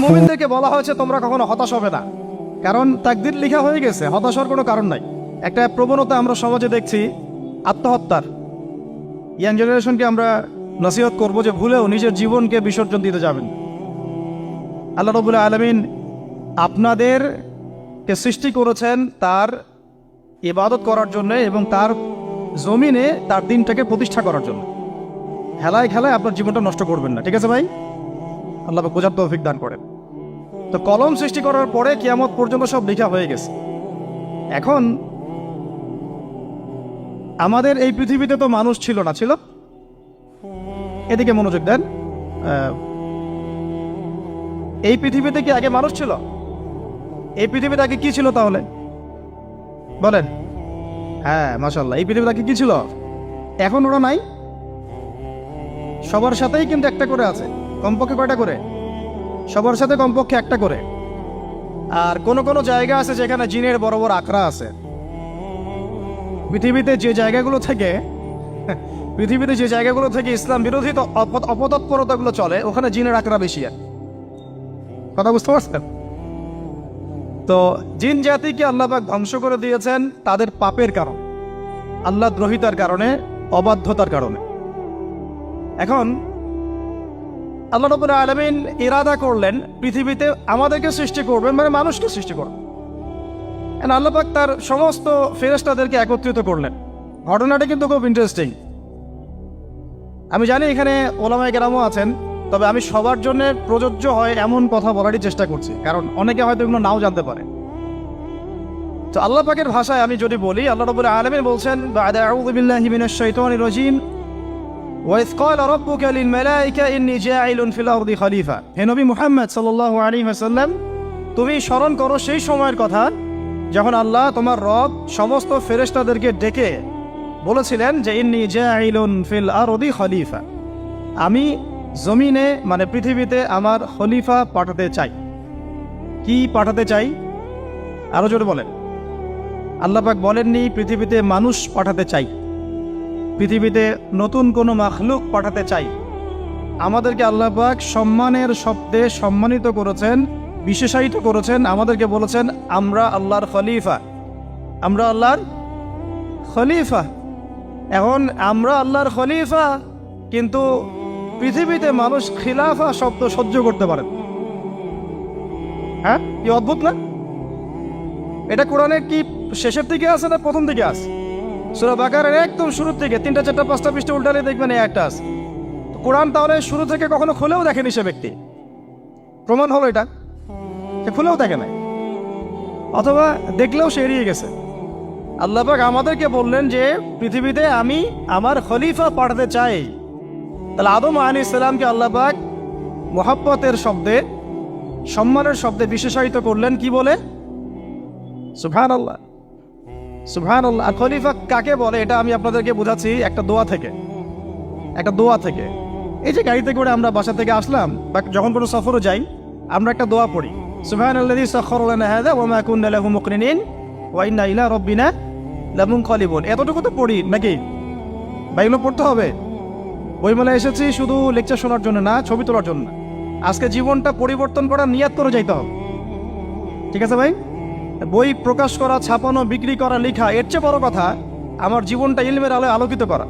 মুমিনদেরকে বলা হয়েছে তোমরা কখনো হতাশ হবে না, কারণ তাকদীর লেখা হয়ে গেছে, হতাশার কোনো কারণ নাই। একটা প্রবণতা আমরা সমাজে দেখছি আত্মহত্যার। ইয়াং জেনারেশনকে আমরা নসিহত করব যে ভুলেও নিজের জীবনকে বিসর্জন দিতে যাবেন। আল্লাহ রাব্বুল আলামিন আপনাদেরকে সৃষ্টি করেছেন তার ইবাদত করার জন্য এবং তার জমিনে তার দিনটাকে প্রতিষ্ঠা করার জন্য। খেলায় খেলায় আপনার জীবনটা নষ্ট করবেন না, ঠিক আছে ভাই? আল্লাহ বোঝার তৌফিক দান করেন। তো কলম সৃষ্টি করার পরে কিয়ামত পর্যন্ত সব লেখা হয়ে গেছে। এখন আমাদের এই পৃথিবীতে তো মানুষ ছিল না, ছিল? এদিকে মনোযোগ দেন। এই পৃথিবীতে কি আগে মানুষ ছিল? এই পৃথিবীতে আগে কি ছিল তাহলে বলেন? হ্যাঁ, মাশাআল্লাহ। এই পৃথিবীতে আগে কি ছিল? এখন ওরা নাই। সবার সাথেই কিন্তু একটা করে আছে, কমপক্ষে কয়টা করে? সবার সাথে কমপক্ষে একটা করে। আর কোন কোন জায়গা আছে যেখানে জিনের বড় বড় আখড়া আছে। পৃথিবীতে যে জায়গাগুলো থেকে ইসলাম বিরোধী অপতৎপরতাগুলো চলে, ওখানে জিনের আখড়া বেশি। আর কথা বুঝতে পারছেন? তো জিন জাতিকে আল্লাহ পাক ধ্বংস করে দিয়েছেন তাদের পাপের কারণে, আল্লাহ দ্রোহিতার কারণে, অবাধ্যতার কারণে। এখন আল্লাহ রাব্বুল আলামিন ইরাদা করলেন পৃথিবীতে আমাদেরকে সৃষ্টি করবেন, মানে মানুষকে সৃষ্টি করবেন। আল্লাহ পাক তার সমস্ত ফেরেশতাদেরকে একত্রিত করলেন। ঘটনাটা কিন্তু খুব ইন্টারেস্টিং। আমি জানি এখানে ওলামায়ে কেরামও আছেন, তবে আমি সবার জন্য প্রযোজ্য হয় এমন কথা বলারই চেষ্টা করছি, কারণ অনেকে হয়তো এগুলো নাও জানতে পারে। তো আল্লাহ পাকের ভাষায় আমি যদি বলি, আল্লাহ রাব্বুল আলামিন বলছেন, বা'দা আউযু বিল্লাহি মিনাশ শাইতানির রাজীম, ওয়াইয ক্বালা রাব্বুকা লিল মালায়েকা ইন্নী জাঈলুন ফিল আরদি খলিফা। হে নবী মুহাম্মদ সাল্লাল্লাহু আলাইহি ওয়াসাল্লাম, তুমি স্মরণ করো সেই সময়ের কথা যখন আল্লাহ তোমার রব সমস্ত ফেরেশতাদেরকে ডেকে বলেছিলেন যে ইন্নী জাঈলুন ফিল আরদি খলিফা, আমি জমিনে মানে পৃথিবীতে আমার খলিফা পাঠাতে চাই। কি পাঠাতে চাই? আরো জোরে বলেন। আল্লাহ পাক বলেননি পৃথিবীতে মানুষ পাঠাতে চাই, পৃথিবীতে নতুন কোনো মাখলুক পাঠাতে চাই। আমাদেরকে আল্লাহ পাক সম্মানের শব্দে সম্মানিত করেছেন, বিশেষায়িত করেছেন। আমাদেরকে বলেছেন আমরা আল্লাহর খলিফা, আমরা আল্লাহর খলিফা। এখন আমরা আল্লাহর খলিফা, কিন্তু পৃথিবীতে মানুষ খিলাফা শব্দ সহ্য করতে পারে। হ্যাঁ, কি অদ্ভুত না? এটা কোরআনে কি শেষের দিকে আছে না প্রথম দিকে আছে? সূরা বাকারার একদম শুরুর থেকে 3, 4, 5টা পৃষ্ঠা উল্টালে দেখবেন এই একটা আছে। কোরআন তাহলে শুরু থেকে কখনো খুলেও দেখেনি সে ব্যক্তি। প্রমাণ হলো এটা, সে খুলেও দেখে নাই, অথবা দেখলেও সে এড়িয়ে গেছে। আল্লাহ পাক আমাদেরকে বললেন যে পৃথিবীতে আমি আমার খলিফা পাঠাতে চাই। তাহলে আদম আলাইহিস সালামকে আল্লাহ পাক মুহাব্বতের শব্দে, সম্মানের শব্দে বিশেষায়িত করলেন কি বলে? সুবহানাল্লাহ, সুবহানাল্লাহ। আর খলিফা কাকে বলে এটা আমি আপনাদেরকে বোঝাচ্ছি একটা দোয়া থেকে। এই যে গাড়িতে করে আমরা বাসা থেকে আসলাম বা যখন কোনো সফরে যাই, আমরা একটা দোয়া পড়ি, সুবহানাল্লাযী সাখখারা লানা হাযা ওয়া মা কুন্না লাহু মুকরিনিন ওয়া ইন্না ইলা রাব্বিনা লামুনকালিবুন। এতটুকু তো পড়ি নাকি? বা এগুলো পড়তে হবে? বইমেলায় এসেছি শুধু লেকচার শোনার জন্য না, ছবি তোলার জন্য। আজকে জীবনটা পরিবর্তন করার নিয়াত করে যাইতে হবে, ঠিক আছে ভাই? বই প্রকাশ করা, ছাপানো, বিক্রি করা, লেখা, এর চেয়ে বড় কথা আমার জীবনটা ইলমের আলোয় আলোকিত করা।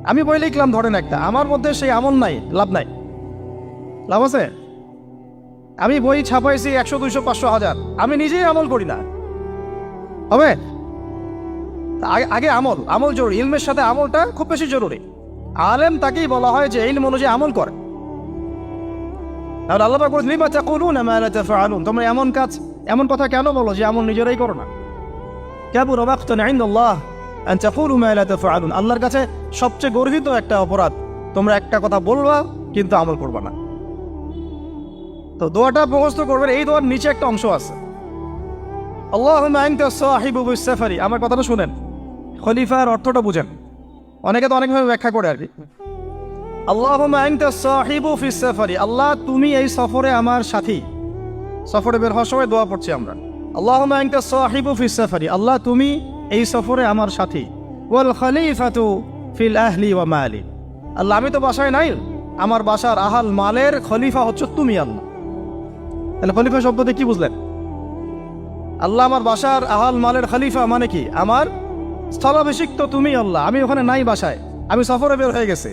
আমি বই লিখলাম ধরেন একটা, আমার মধ্যে সেই আমল নাই, লাভ নাই। লাভ আছে? আমি বই ছাপাইছি 100, 200, 500, 1000, আমি নিজেই আমল করি না, হবে? আগে আমল জরুরি। ইলমের সাথে আমলটা খুব বেশি জরুরি। আলেম তাকেই বলা হয় যে ইলম অনুযায়ী আমল করে। তাহলে আল্লাহ পাক বলেন, লিমা তাকুলুনা মা লা তাফআলুন, তোমরা এমন কথা কেন বলো যে আমল নিজেরাই করো না? কাবুরা মাকতান ইনদাল্লাহ আন তাকুলু মা লা তাফআলুন, আল্লাহর কাছে সবচেয়ে গর্হিত একটা অপরাধ, তোমরা একটা কথা বলবা কিন্তু আমল করবা না। তো দোয়াটা মুখস্থ করবেন। এই দোয়ার নিচে একটা অংশ আছে, আল্লাহুম্মা আনতা সাহিবু ফিস সাফারি। আমার কথাটা শুনেন, খলিফার অর্থটা বুঝেন। অনেকে তো অনেকভাবে ব্যাখ্যা করে আর কি। আল্লাহুম্মা আনতা সাহিবু ফিস সাফারি, আল্লাহ তুমি এই সফরে আমার সাথী। সফরে বের হওয়ার সময় দোয়া পড়ছি আমরা, আল্লাহুম্মা আনতা সাহিবু ফিস সাফারি, আল্লাহ তুমি এই সফরে আমার সাথী। ওয়াল খলিফাতু ফিল আহলি ওয়া মালি, আল্লাহ আমি তো বাসায় নাই, আমার বাসার আহাল মালের খলিফা হচ্ছে তুমি আল্লাহ। তাহলে খলিফা শব্দতে কি বুঝলেন? আল্লাহ আমার বাসার আহাল মালের খলিফা মানে কি? আমার স্থলাভিষিক্ত তুমি আল্লাহ, আমি ওখানে নাই বাসায়, আমি সফরে বের হয়ে গেছি,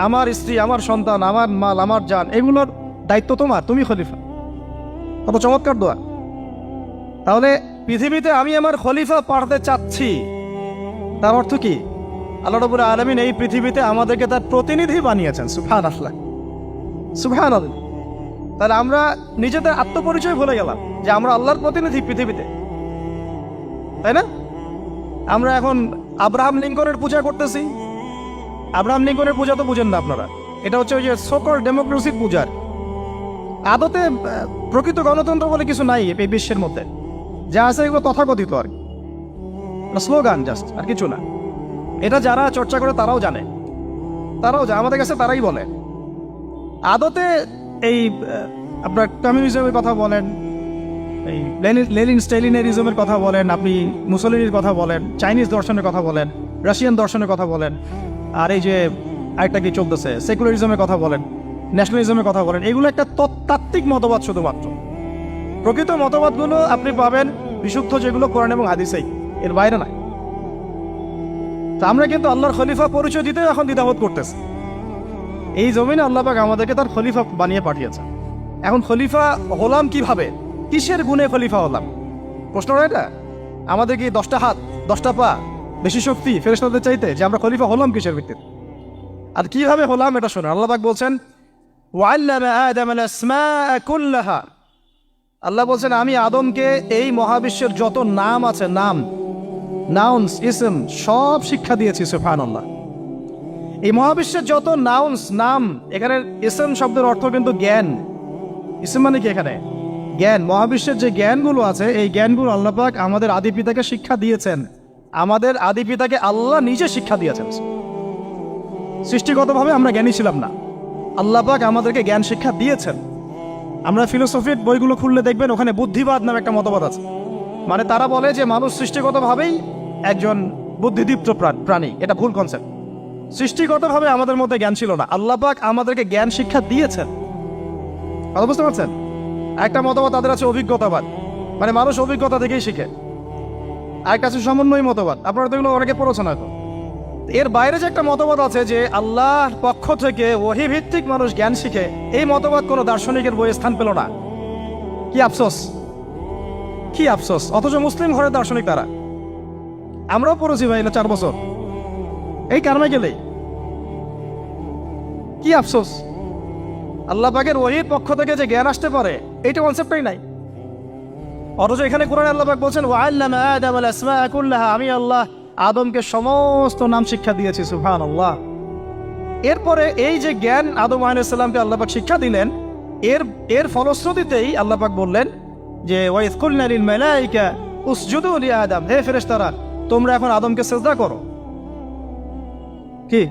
আমার স্ত্রী, আমার সন্তান, আমার মাল, আমার জান, এগুলোর দায়িত্ব তোমার, তুমি খলিফা। কত চমৎকার দোয়া। তাহলে পৃথিবীতে আমি আমার খলিফা পাঠাতে চাচ্ছি, তার অর্থ কি? আল্লাহ রাব্বুল আলামিন এই পৃথিবীতে আমাদেরকে তার প্রতিনিধি বানিয়েছেন। সুবহানাল্লাহ, সুবহানাল্লাহ। তাহলে আমরা নিজেদের আত্মপরিচয় ভুলে গেলাম যে আমরা আল্লাহর প্রতিনিধি পৃথিবীতে, তাই না? আমরা এখন আব্রাহাম লিঙ্কনের পূজা করতেছি। আব্রাহাম লিঙ্কনের পূজা তো বুঝেন না আপনারা, এটা হচ্ছে ওই যে সকল ডেমোক্রেসির পূজার। আদতে প্রকৃত গণতন্ত্র বলে কিছু নাই এই বিশ্বের মধ্যে, যা আছে এগুলো তথাকথিত আর স্লোগান, জাস্ট, আর কিছু না। এটা যারা চর্চা করে তারাও জানে, আমাদের কাছে তারাই বলে। আদতে এই আপনার কমিউনিজমের কথা বলেন, এই লেনিন স্টেলিনারিজমের কথা বলেন, আপনি মুসলিনের কথা বলেন, চাইনিজ দর্শনের কথা বলেন, রাশিয়ান দর্শনের কথা বলেন, আর এই যে আরেকটা কি চলতেছে সেকুলারিজমের কথা বলেন, ন্যাশনালিজমের কথা বলেন, এগুলো একটা তাত্ত্বিক মতবাদ শুধুমাত্র। প্রকৃত মতবাদগুলো আপনি পাবেন বিশুদ্ধ যেগুলো কোরআন এবং হাদিসেই, এর বাইরে নাই। তা আমরা কিন্তু আল্লাহর খলিফা পরিচয় দিতে এখন দ্বিধাবোধ করতেছি। এই জমিনে আল্লাহ পাক আমাদেরকে তার খলিফা বানিয়ে পাঠিয়েছে। এখন খলিফা হলাম কিভাবে? কিসের গুণে খলিফা হলাম? প্রশ্নটা এটা। আমাদের কি 10টা হাত, 10টা পা, বেশি শক্তি ফেরেশতাদের চাইতে, যে আমরা খলিফা হলাম কিসের ভিত্তিতে? আর কিভাবে হলাম এটা শোনেন। আল্লাহ পাক বলছেন ওয়াল্লামা আদামা আল-আসমাআ কুল্লাহা। আল্লাহ বলছেন আমি আদমকে এই মহাবিশ্বের যত নাম আছে, নাউন্স, ইসম, সব শিক্ষা দিয়েছি। সুবহানাল্লাহ। এই মহাবিশ্বের যত নাম, এখানে ইসম শব্দের অর্থ কিন্তু জ্ঞান। ইসম মানে কি? এখানে জ্ঞান। মহাবিশ্বের যে জ্ঞানগুলো আছে, এই জ্ঞানগুলো আল্লাহ পাক আমাদের আদি পিতাকে শিক্ষা দিয়েছেন। আমাদের আদি পিতাকে আল্লাহ নিজে শিক্ষা দিয়েছেন। সৃষ্টিগতভাবে আমরা জ্ঞানী ছিলাম না, আল্লাহ পাক আমাদেরকে জ্ঞান শিক্ষা দিয়েছেন। আমরা ফিলোসফির বইগুলো খুললে দেখবেন ওখানে বুদ্ধিবাদ নামে একটা মতবাদ আছে। মানে তারা বলে যে মানুষ সৃষ্টিগতভাবেই একজন বুদ্ধিদীপ্ত প্রাণী। এটা ভুল কনসেপ্ট। সৃষ্টিগতভাবে আমাদের মধ্যে জ্ঞান ছিল না, আল্লাহ পাক আমাদেরকে জ্ঞান শিক্ষা দিয়েছেন। কথা বুঝতে পারছেন? একটা মতবাদ তাদের আছে অভিজ্ঞতাবাদ, মানে মানুষ অভিজ্ঞতা থেকেই শিখে। আরেকটা আছে সমন্বয় মতবাদ, আপনারা তো এগুলো অনেকে পড়েছেন হয়তো। এর বাইরে যে একটা মতবাদ আছে যে আল্লাহর পক্ষ থেকে ওহী ভিত্তিক মানুষ জ্ঞান শিখে, এই মতবাদ কোনো দার্শনিকের বইয়ে স্থান পেল না। কি আফসোস, কি আফসোস। অথচ মুসলিম ঘরের দার্শনিক তারা। আমরাও পড়েছি ভাই, 4 বছর এই কারণে গেলেই। কি আফসোস, আল্লাহ পাকের ওহীর পক্ষ থেকে যে জ্ঞান আসতে পারে এইটা কনসেপ্টই নাই। অথচ এখানে কোরআনে আল্লাহ পাক বলছেন ওয়াল্লামা আদামা আল-আসমাআ কুল্লাহা, আমি আল্লাহ আদমকে সমস্ত নাম শিক্ষা দিয়েছি। সুবহানাল্লাহ। এরপরে এই যে জ্ঞান আদম আলাইহিস সালামকে আল্লাহ পাক শিক্ষা দিলেন, এর ফলশ্রুতিতেই আল্লাহ পাক বললেন যে ওয়াইয কুলনা লিল মালাইকা উসজুদু লি আদম, হে ফেরেশতারা তোমরা এখন আদমকে সিজদা করো। কি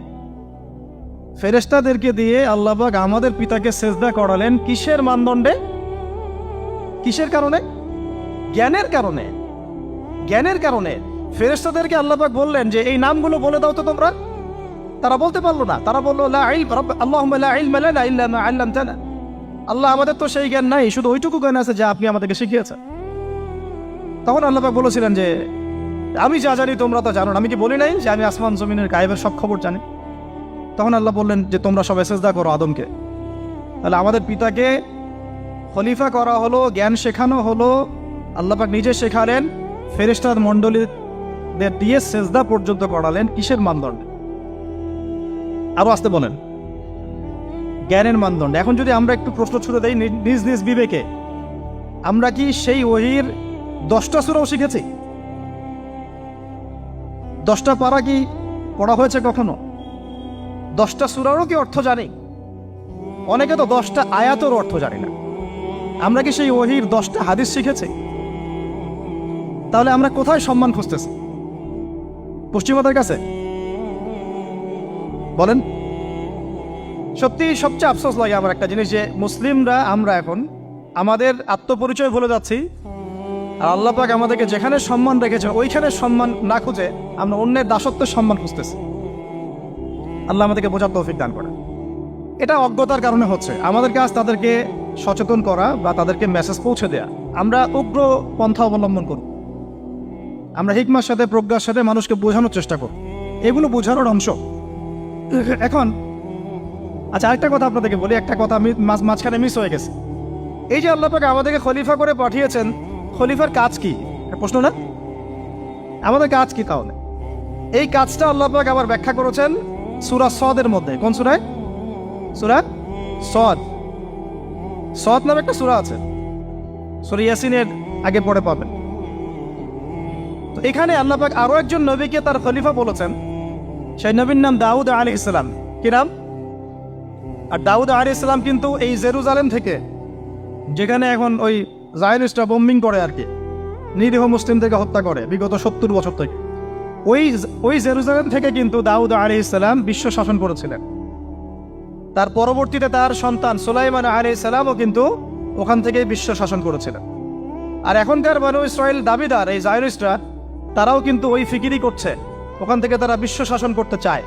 ফেরেশতাদেরকে দিয়ে আল্লাহ পাক আমাদের পিতাকে সিজদা করালেন কিসের মানদণ্ডে? কিসের কারণে? জ্ঞানের কারণে। জ্ঞানের কারণে ফেরেশতাদেরকে আল্লাহ পাক বললেন যে এই নামগুলো বলে দাও তো তোমরা। তারা বলতে পারলো না। তারা বললো লা ইলম আল্লাহুম্মা লা ইলমা লানা ইল্লা মা আল্লামতানা। আল্লাহ আমাদের তো সেই জ্ঞান নাই, শুধু ওইটুকু জ্ঞান আছে যা আপনি আমাদেরকে শিখিয়েছেন। তখন আল্লাহ পাক বলেছিলেন যে আমি যা জানি তোমরা তো জানো না। আমি কি বলি নাই যে আমি আসমান জমিনের গায়েবের সব খবর জানি? তখন আল্লাহ বললেন যে তোমরা সবাই সিজদা করো আদমকে। তাহলে আমাদের পিতাকে খলিফা করা হলো, জ্ঞান শেখানো হলো, আল্লাহ পাক নিজে শেখালেন, ফেরেশতার মণ্ডলীদের দিয়ে সিজদা পর্যন্ত করালেন। কিসের মানদণ্ডে? আরো আসতে বলেন, জ্ঞানের মানদণ্ডে। এখন যদি আমরা একটু প্রশ্ন ছুড়ে দেই নিজ নিজ বিবেকে, আমরা কি সেই ওহীর 10টা সূরাও শিখেছি? 10টা পারা কি পড়া হয়েছে কখনো? 10টা সূরারও কি অর্থ জানি? অনেকে তো 10টা আয়াতের অর্থ জানি না। আমরা কি সেই ওহীর 10টা হাদিস শিখেছি? তাহলে আমরা কোথায় সম্মান খুঁজতেছি? পশ্চিমাদের কাছে? বলেন। সত্যি সবচেয়ে আফসোস লাগে আমার একটা জিনিস, যে মুসলিমরা আমরা এখন আমাদের আত্মপরিচয় ভুলে যাচ্ছি, আর আল্লাহ পাক আমাদেরকে যেখানে সম্মান রেখেছে ওইখানে সম্মান না খুঁজে আমরা অন্যের দাসত্বের সম্মান খুঁজতেছি। আল্লাহ আমাদেরকে বোঝার তৌফিক দান করে। এটা অজ্ঞতার কারণে হচ্ছে। আমাদের কাজ তাদেরকে সচেতন করা বা তাদেরকে মেসেজ পৌঁছে দেয়া। আমরা উগ্র পন্থা অবলম্বন করব, আমরা হিকমার সাথে প্রজ্ঞার সাথে মানুষকে বোঝানোর চেষ্টা করব, এগুলো বোঝানোর অংশ। এখন আচ্ছা, আরেকটা কথা আপনাদেরকে বলি, একটা কথা আমি মাঝখানে মিস হয়ে গেছে। এই যে আল্লাহ পাক আমাদেরকে খলিফা করে পাঠিয়েছেন, খলিফার কাজ কি? প্রশ্ন না? আমাদের কাজ কি তাহলে? এই কাজটা আল্লাহ পাক আবার ব্যাখ্যা করেছেন সূরা সদের মধ্যে। কোন সূরায়? সূরা সদ। সদ নামে একটা সূরা আছে, সূরা ইয়াসিনের আগে পড়ে পাবেন। তো এখানে আল্লাহ পাক আরো একজন নবীকে তার খলিফা বলেছেন। সেই নবীর নাম দাউদ আলাইহিস সালাম। কি নাম? আর দাউদ আলাইহিস সালাম কিন্তু এই জেরুজালেম থেকে, যেখানে এখন ওই জায়নিস্টরা বোম্বিং করে আর কি, নিরীহ মুসলিমদেরকে হত্যা করে বিগত 70 বছর থেকে, ওই জেরুজালেম থেকে কিন্তু দাউদ আলাইহিস সালাম বিশ্ব শাসন করেছিলেন। তার পরবর্তীতে তার সন্তান সুলাইমান আলাইহিস সালামও কিন্তু ওখান থেকেই বিশ্ব শাসন করেছিলেন। আর এখনকার বনু ইসরাইল দাবিদার এই জায়নিস্টরা, তারাও কিন্তু ওই ফিকিরই করছে, ওখান থেকে তারা বিশ্ব শাসন করতে চায়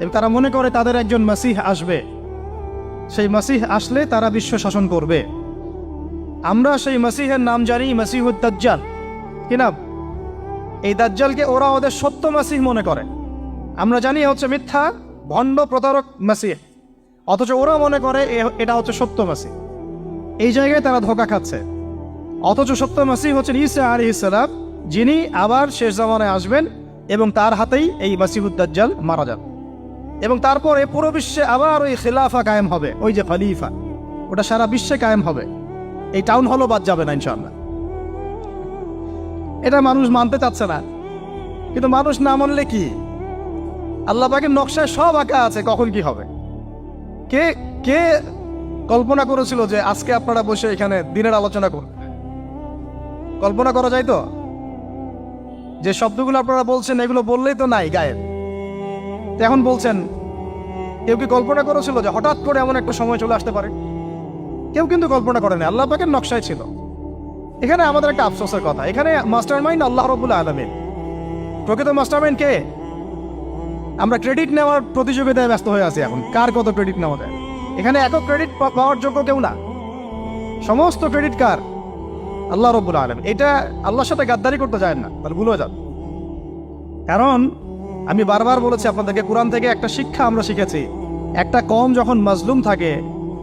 এবং তারা মনে করে তাদের একজন মাসিহ আসবে, সেই মাসিহ আসলে তারা বিশ্ব শাসন করবে। আমরা সেই মাসিহের নাম জানি মাসিহুদ দাজ্জাল। কি নাম? এই দাজ্জালকে ওরা ওদের সত্য মাসিহ মনে করে, আমরা জানি হচ্ছে মিথ্যা ভণ্ড প্রতারক মাসিহ, অথচ ওরা মনে করে এটা হচ্ছে সত্য মাসিহ। এই জায়গায় তারা ধোঁকা খাচ্ছে। অথচ সত্য মাসিহ হচ্ছেন ঈসা আলাইহিস সালাম, যিনি আবার শেষ জামানায় আসবেন এবং তার হাতেই এই মাসিহুদ দাজ্জাল মারা যান এবং তারপরে পুরো বিশ্বে আবার ওই খিলাফা কায়েম হবে। ওই যে খলিফা, ওটা সারা বিশ্বে কায়েম হবে, এই টাউন হলও বাদ যাবে না ইনশাআল্লাহ। এটা মানুষ মানতে চাচ্ছে না, কিন্তু মানুষ না মানলে কি? আল্লাহ পাকের নকশায় সব আঁকা আছে কখন কি হবে। কে কে কল্পনা করেছিল যে আজকে আপনারা বসে এখানে দিনের আলোচনা করবেন? কল্পনা করা যায় তো? যে শব্দগুলো আপনারা বলছেন এগুলো বললেই তো নাই গায়েব, এখন বলছেন। কেউ কি কল্পনা করেছিল যে হঠাৎ করে এমন একটা সময় চলে আসতে পারে? কেউ কিন্তু কল্পনা করেনি, আল্লাহ পাকের নকশায় ছিল। এখানে আমাদের একটা আফসোসের কথা, এখানে মাস্টার মাইন্ড আল্লাহ রাব্বুল আলামিন। প্রকৃত মাস্টার মাইন্ড কে? আমরা ক্রেডিট নেওয়ার প্রতিযোগিতায় ব্যস্ত হয়ে আছি এখন, কার কত ক্রেডিট নেওয়া যায়। এখানে একক ক্রেডিট পাওয়ার যোগ্য কেউ না, সমস্ত ক্রেডিট কার? আল্লাহ রাব্বুল আলামিন। এটা আল্লাহর সাথে গাদ্দারি করতে যায় না, তাহলে ভুল হয়ে যান। কারণ আমি বারবার বলেছি আপনাদেরকে, কোরআন থেকে একটা শিক্ষা আমরা শিখেছি, একটা কওম যখন মাজলুম থাকে,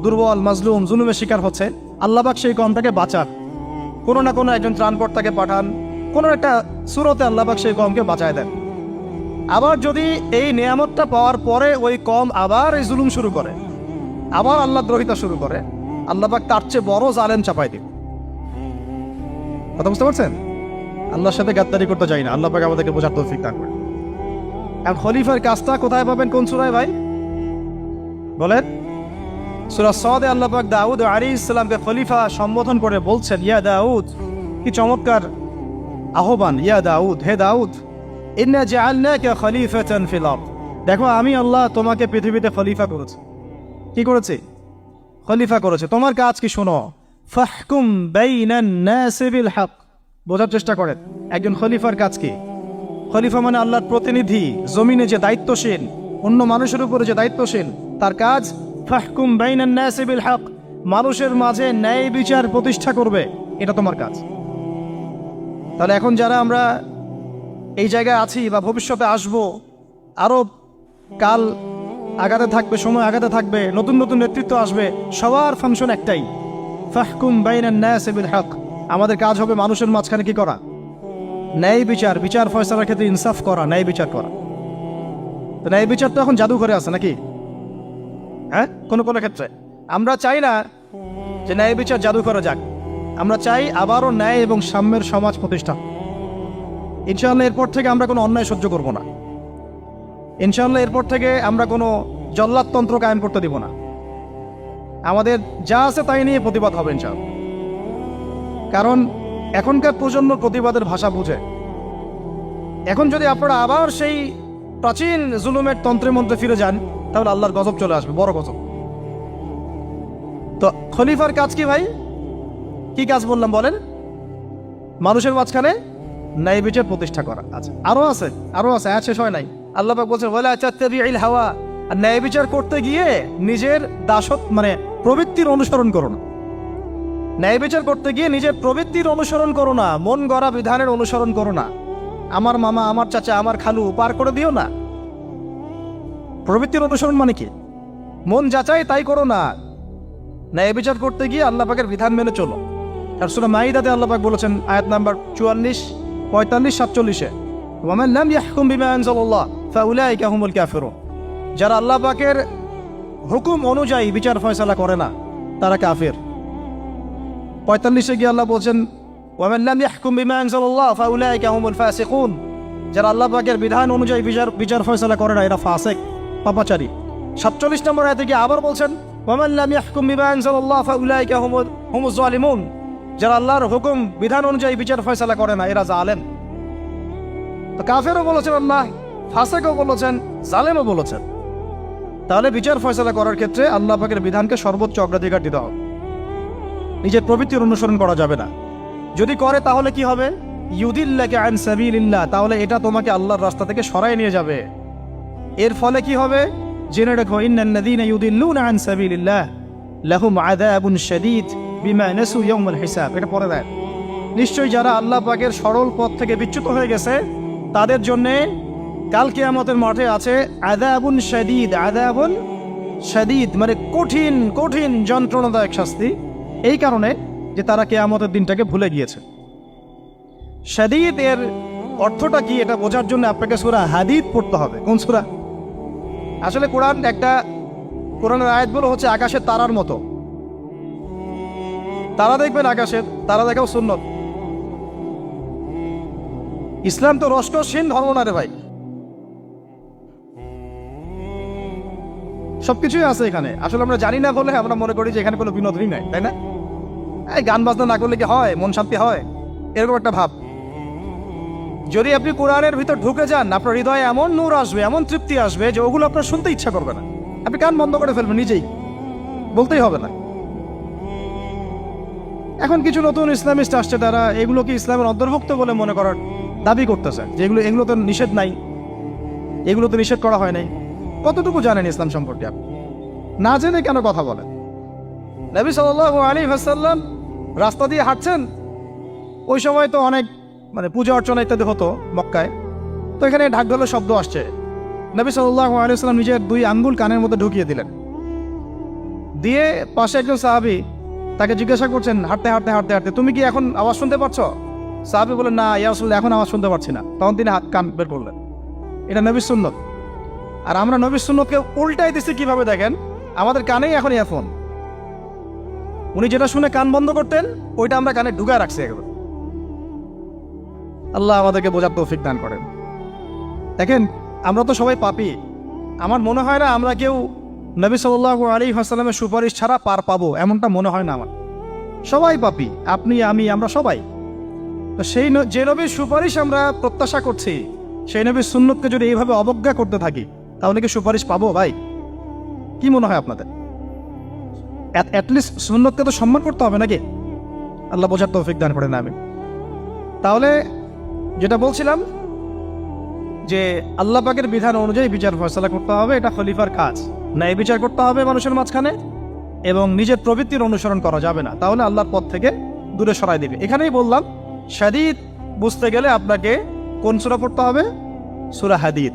দুর্বল মাজলুম জুলুমের শিকার হচ্ছে, আল্লাহ পাক সেই কওমটাকে বাঁচান, কোনো না কোনো একজন ত্রাণকর্তাকে পাঠান, কোনো একটা সূরতে আল্লাহ পাক সেই কওমকে বাঁচায় দেন। আবার যদি এই নিয়ামতটা পাওয়ার পরে ওই কওম আবার এই জুলুম শুরু করে, আবার আল্লাহ দ্রোহিতা শুরু করে, আল্লাহ পাক তার চেয়ে বড় জালেম চাপাই দিন। কথা বুঝতে পারছেন? আল্লাহর সাথে গাদ্দারি করতে চাই না, আল্লাহ পাক আমাদেরকে বোঝার তৌফিক দান করেন। এখন খলিফার কাজটা কোথায় পাবেন? কোন সূরায় ভাই বলেন? সূরা সদে আল্লাহ পাক দাউদ আলাইহিস সালামকে খলিফা সম্বোধন করে বলছেন, ইয়া দাউদ। কি চমৎকার আহ্বান! ইয়া দাউদ, হে দাউদ, ইন্না জাআলনাকা খলিফাতান ফিল আরদ। দেখো, আমি আল্লাহ তোমাকে পৃথিবীতে খলিফা করেছি। কি করেছি? খলিফা করেছে। তোমার কাজ কি শোনো। ফাহকুম বাইনান নাসি বিল হক। বোঝার চেষ্টা করেন একজন খলিফার কাজ কি। খলিফা মানে আল্লাহর প্রতিনিধি, জমিনে যে দায়িত্বশীল, অন্য মানুষের উপরে যে দায়িত্বশীল, তার কাজ ফাহকুম বাইনান নাসি বিল হক, মানুষের মাঝে ন্যায় বিচার প্রতিষ্ঠা করবে, এটা তোমার কাজ। তাহলে এখন যারা আমরা এই জায়গায় আছি বা ভবিষ্যতে আসব, আরো কাল আগাতে থাকবে, সময় আগাতে থাকবে, নতুন নতুন নেতৃত্ব আসবে, সবার ফাংশন একটাই, ফাহকুম বাইনান নাসি বিল হক। আমাদের কাজ হবে মানুষের মাঝখানে কি করা? ন্যায় বিচার, বিচার ফয়সালার ক্ষেত্রে ইনসাফ করা, ন্যায় বিচার করা। তো ন্যায় বিচার তো এখন জাদুঘরে আছে নাকি? হ্যাঁ, কোনো কোনো ক্ষেত্রে আমরা চাই না যে ন্যায় বিচার জাদুঘরে যাক, আমরা চাই আবারও ন্যায় এবং সাম্যের সমাজ প্রতিষ্ঠা। ইনশাআল্লাহ এরপর থেকে আমরা কোনো অন্যায় সহ্য করব না। ইনশাআল্লাহ এরপর থেকে আমরা কোনো জল্লাদতন্ত্র কায়েম করতে দিব না। আমাদের যা আছে তাই নিয়ে প্রতিবাদ হবে ইনশাআল্লাহ। কারণ এখনকার প্রজন্ম প্রতিবাদের ভাষা বুঝে। এখন যদি আপনারা আবার সেই প্রাচীন জুলুমের তন্ত্রে মন্ত্রে ফিরে যান, তাহলে আল্লাহর গজব চলে আসবে, বড় গজব। তো খলিফার কাজ কি ভাই? কি কাজ বললাম বলেন? মানুষের মাঝখানে ন্যায় বিচার প্রতিষ্ঠা করা। আচ্ছা, আরো আছে, আয়াত শেষ হয় নাই। আল্লাহ পাক বলছেন ওয়ালা তাত্তাবিউল হাওয়া। আর ন্যায় বিচার করতে গিয়ে নিজের দাসত্ব মানে প্রবৃত্তির অনুসরণ করো না। ন্যায় বিচার করতে গিয়ে নিজের প্রবৃত্তির অনুসরণ করো না, মন গড়া বিধানের অনুসরণ করো না। আমার মামা, আমার চাচা, আমার খালু পার করে দিও না। প্রবৃত্তির অনুসরণ মানে কি? মন যাচাই তাই করো না। ন্যায় বিচার করতে গিয়ে আল্লাহ পাকের বিধান মেনে চলো। আর সূরা মাইদাতে আল্লাহ পাক বলেছেন আয়াত নাম্বার 44, 45, 47-এ, ওয়ামান লাম ইয়াহকুম বিমা আনজালাল্লাহ ফাউলাইকা হুমুল কাফিরুন। যারা আল্লাহ পাকের হুকুম অনুযায়ী বিচার ফয়সালা করে না তারা কাফির। 45-এ গিয়ে আল্লাহ বলছেন ওয়ামান লাম ইয়াহকুম বিমা আনজালাল্লাহ ফাউলাইকা হুমুল ফাসিকুন। যারা আল্লাহ পাকের বিধান অনুযায়ী বিচার ফয়সালা করে না এরা ফাসিক, পাপাচারী। 47 নম্বর আয়াতে গিয়ে আবার বলছেন ওয়ামান লাম ইয়াহকুম বিমা আনজালাল্লাহ ফাউলাইকা হুমুজ জালিমুন। যারা আল্লাহর হুকুম বিধান অনুযায়ী বিচার ফয়সালা করে না এরা জালেম। তো কাফেরও বলেছেন আল্লাহ, ফাসিকও বলেছেন, জালেমও বলেছেন। তাহলে বিচার ফয়সালা করার ক্ষেত্রে আল্লাহ পাকের বিধানকে সর্বোচ্চ অগ্রাধিকার দিতে হবে। নিজের প্রবৃত্তির অনুসরণ করা যাবে না। যদি করে তাহলে কি হবে? ইউদিল্লাকা আন সাবিলিল্লাহ, তাহলে এটা তোমাকে আল্লাহর রাস্তা থেকে সরায় নিয়ে যাবে। এর ফলে কি হবে? জেনে রাখো, ইন্নাল্লাযীনা ইউদিল্লুনা আন সাবিলিল্লাহ লাহুম আযাবুন শাদীদ বিমা নাসু ইয়াউমাল হিসাব। এটা পরে দেয়, নিশ্চয়ই যারা আল্লাহ পাকের সরল পথ থেকে বিচ্যুত হয়ে গেছে তাদের জন্যে কাল কিয়ামতের মাঠে আছে আযাবুন শাদীদ। আযাবুন শাদীদ মানে কঠিন কঠিন যন্ত্রণাদায়ক শাস্তি, এই কারণে যে তারা কিয়ামতের দিনটাকে ভুলে গিয়েছে। শাদীদ এর অর্থটা কি এটা বোঝার জন্য আপনাকে সূরা হাদীদ পড়তে হবে। কোন সূরা? আসলে কোরআনের আয়াতগুলো হচ্ছে আকাশের তারার মতো। তারা দেখবেন আকাশের, তারা দেখাও সুন্নত। ইসলাম তো রসকসহীন ধর্ম না রে ভাই, সবকিছুই আছে এখানে। আসলে আমরা জানি না বলে আমরা মনে করি যে এখানে কোনো বিনোদনই নাই, তাই না? এই গান বাজনা না করলে কি হয়, মন শান্তি হয়? এরকম একটা ভাব। যদি আপনি কোরআনের ভিতর ঢুকে যান, আপনার হৃদয়ে এমন নূর আসবে, এমন তৃপ্তি আসবে যে ওগুলো আপনার শুনতে ইচ্ছা করবে না। আপনি কান বন্ধ করে ফেলবেন, নিজেই বলতেই হবে না। এখন কিছু নতুন ইসলামিস্ট আসছে, তারা এগুলোকে ইসলামের অন্তর্ভুক্ত বলে মনে করার দাবি করতেছে যে এগুলো তো নিষেধ নাই, এগুলো তো নিষেধ করা হয় নাই। কতটুকু জানেন ইসলাম সম্পর্কে আপনি? না জেনে কেন কথা বলেন? নবী সাল্লাল্লাহু আলাইহি ওয়াসাল্লাম রাস্তা দিয়ে হাঁটছেন, ওই সময় তো অনেক পূজা অর্চনা ইত্যাদি হতো মক্কায়। তো এখানে ঢাক ঢোলের শব্দ আসছে। নবী সাল্লাল্লাহু আলাইহি ওয়াসাল্লাম নিজের 2 আঙ্গুল কানের মধ্যে ঢুকিয়ে দিলেন, দিয়ে পাশে একজন সাহাবী তাকে জিজ্ঞাসা করছেন হাঁটতে হাঁটতে হাঁটতে হাঁটতে, তুমি কি এখন আওয়াজ শুনতে পাচ্ছ? সাহাবী বলেন, না ইয়া রাসূলুল্লাহ, এখন আওয়াজ শুনতে পাচ্ছি না। তখন তিনি কান বের করলেন। এটা নবীর সুন্নত। আর আমরা নবীর সুন্নতকে উল্টাই দিচ্ছি কিভাবে দেখেন, আমাদের কানেই এখন ইয়ারফোন। উনি যেটা শুনে কান বন্ধ করতেন ওইটা আমরা কানে ঢুকায় রাখছি একবার। আল্লাহ আমাদেরকে বোঝার তৌফিক দান করেন। দেখেন, আমরা তো সবাই পাপী। আমার মনে হয় না আমরা কেউ নবী সাল্লাল্লাহু আলাইহি ওয়াসাল্লামের সুপারিশ ছাড়া পার পাবো, এমনটা মনে হয় না আমার। সবাই পাপী, আপনি আমি আমরা সবাই। তো যে নবীর সুপারিশ আমরা প্রত্যাশা করছি, সেই নবীর সুন্নতকে যদি এইভাবে অবজ্ঞা করতে থাকি তাহলে কি সুপারিশ পাবো ভাই? কি মনে হয় আপনাদের? অ্যাটলিস্ট সুন্নতকে তো সম্মান করতে হবে নাকি? আল্লাহ বোঝার তৌফিক দান করেন। আমি তাহলে যেটা বলছিলাম যে আল্লাহ পাকের বিধান অনুযায়ী বিচার ফয়সালা করতে হবে, এটা খলিফার কাজ। ন্যায় বিচার করতে হবে মানুষের মাঝখানে, এবং নিজের প্রবৃত্তির অনুসরণ করা যাবে না, তাহলে আল্লাহর পথ থেকে দূরে সরাই দিবে। এখানেই বললাম শাদীদ বুঝতে গেলে আপনাকে কোন সূরা পড়তে হবে? সূরা হাদীদ।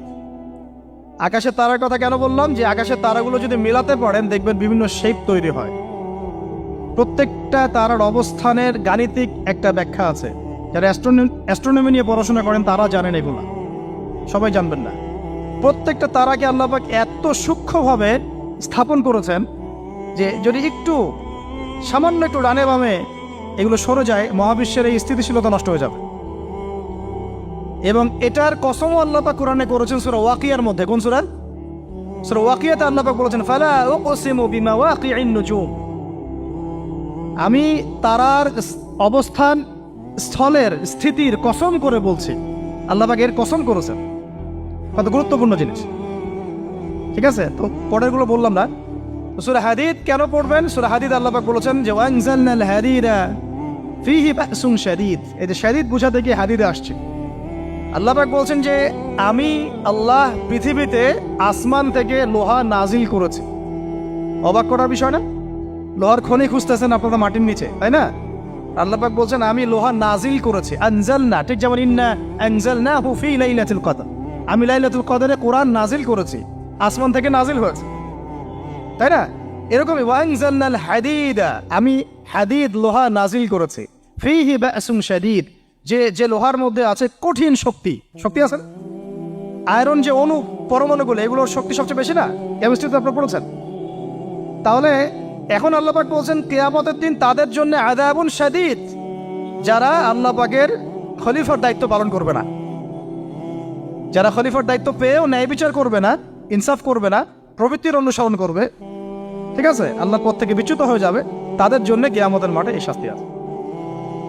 আকাশের তারার কথা কেন বললাম? যে আকাশের তারাগুলো যদি মেলাতে পারেন দেখবেন বিভিন্ন শেপ তৈরি হয়। প্রত্যেকটা তারার অবস্থানের গাণিতিক একটা ব্যাখ্যা আছে। যারা অ্যাস্ট্রোনমি নিয়ে পড়াশোনা করেন তারা জানেন, এগুলো সবাই জানবেন না। প্রত্যেকটা তারাকে আল্লাহ পাক এত সূক্ষ্মভাবে স্থাপন করেছেন যে যদি সামান্য একটু ডানে বামে এগুলো সরে যায়, মহাবিশ্বের এই স্থিতিশীলতা নষ্ট হয়ে যাবে। এবং এটার কসমও আল্লাহ পাক কোরআনে করেছেন সূরা ওয়াকিয়ার মধ্যে। কোন সূরা? সূরা ওয়াকিয়াতে আল্লাহ পাক বলেছেন ফালা উকসিমু বিমাওয়াকিইন নুজুম। আমি তারার অবস্থান স্থলের স্থিতির কসম করে বলছি। আল্লাহ পাক এর কসম করেছেন। কত গুরুত্বপূর্ণ জিনিস, ঠিক আছে? তো পরেরগুলো বললাম না। সূরা হাদীদ কেন পড়বেন? সূরা হাদীদ আল্লাহ পাক বলেছেন যে ওয়ানজালনাল হাদীদা ফীহি বাসুন শাদীদ। এই যে শাদীদ বোঝাতে গিয়ে হাদীদে আসছে। আল্লাহ পাক বলছেন যে আমি আল্লাহ পৃথিবীতে আসমান থেকে লোহা নাজিল করেছি। অবাক করার বিষয় না? লোহার খনি খুঁজতেছেন আপনারা মাটির নিচে, তাই না? আল্লাহ পাক বলছেন আমি লোহা নাজিল করেছি, আনজালনা, ঠিক যেমন ইন্না আনজালনাহু ফি লাইলাতুল কদর, আমি লাইলাতুল কদরে কোরআন নাজিল করেছি, আসমান থেকে নাজিল হয়েছে, তাই না? এরকমই ওয়ানজালনাল হাদিদা, আমি হাদিদ লোহা নাজিল করেছি, ফিহি বাসুন শাদীদ, যে লোহার মধ্যে আছে কঠিন শক্তি আছে না? আয়রন যে অণু পরমাণুগুলো, এগুলোর শক্তি সবচেয়ে বেশি না? কেমিস্ট্রিতে আপনারা পড়েছেন। তাহলে এখন আল্লাহ পাক বলছেন কিয়ামতের দিন তাদের জন্য আযাবুন শাদীদ, যারা আল্লাহ পাকের খলিফার দায়িত্ব পালন করবে না, যারা খলিফার দায়িত্ব পেয়েও ন্যায় বিচার করবে না, ইনসাফ করবে না, প্রবৃত্তির অনুসরণ করবে, ঠিক আছে, আল্লাহর পথ থেকে বিচ্যুত হয়ে যাবে, তাদের জন্য কিয়ামতের মাঠে এই শাস্তি আছে।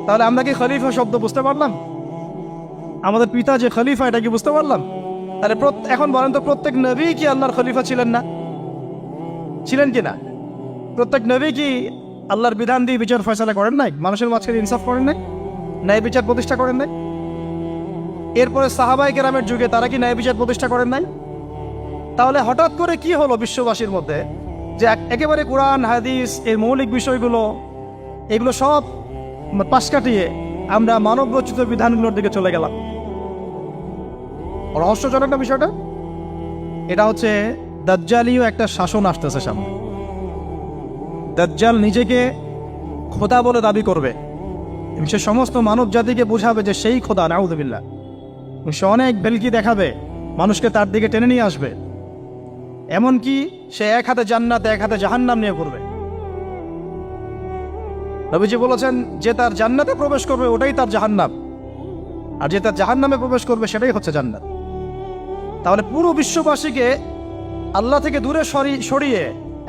তাহলে আমরা কি খলিফা শব্দ বুঝতে পারলাম? আমাদের পিতা যে খলিফা, এটা কি বুঝতে পারলাম? তাহলে এখন বলেন তো, প্রত্যেক নবী কি আল্লাহর খলিফা ছিলেন না? ছিলেন কি না? প্রত্যেক নবী কি আল্লাহর বিধান দিয়ে বিচার ফয়সালা করেন নাই? মানুষের মাঝখানে ইনসাফ করেন নাই? ন্যায় বিচার প্রতিষ্ঠা করেন নাই? এরপরে সাহাবায়ে কেরামের যুগে তারা কি ন্যায় বিচার প্রতিষ্ঠা করেন নাই? তাহলে হঠাৎ করে কি হলো বিশ্ববাসীর মধ্যে যে একেবারে কোরআন হাদিস এর মৌলিক বিষয়গুলো, এগুলো সব পাশ কাটিয়ে আমরা মানব রচিত বিধানগুলোর দিকে চলে গেলাম? রহস্যজনক না বিষয়টা? এটা হচ্ছে দাজ্জালীয় একটা শাসন আসতেছে সামনে। দাজ্জাল নিজেকে খোদা বলে দাবি করবে এবং সে সমস্ত মানব জাতিকে বোঝাবে যে সেই খোদা, নাউযুবিল্লাহ। সে অনেক বেলকি দেখাবে, মানুষকে তার দিকে টেনে নিয়ে আসবে, এমনকি সে এক হাতে জান্নাত এক হাতে জাহান্নাম নিয়ে ঘুরবে। নবীজি বলেছেন যে তার জান্নাতে প্রবেশ করবে ওটাই তার জাহান্নাম, আর যে তার জাহান্নামে প্রবেশ করবে সেটাই হচ্ছে জান্নাত। তাহলে পুরো বিশ্ববাসীকে আল্লাহ থেকে দূরে সরিয়ে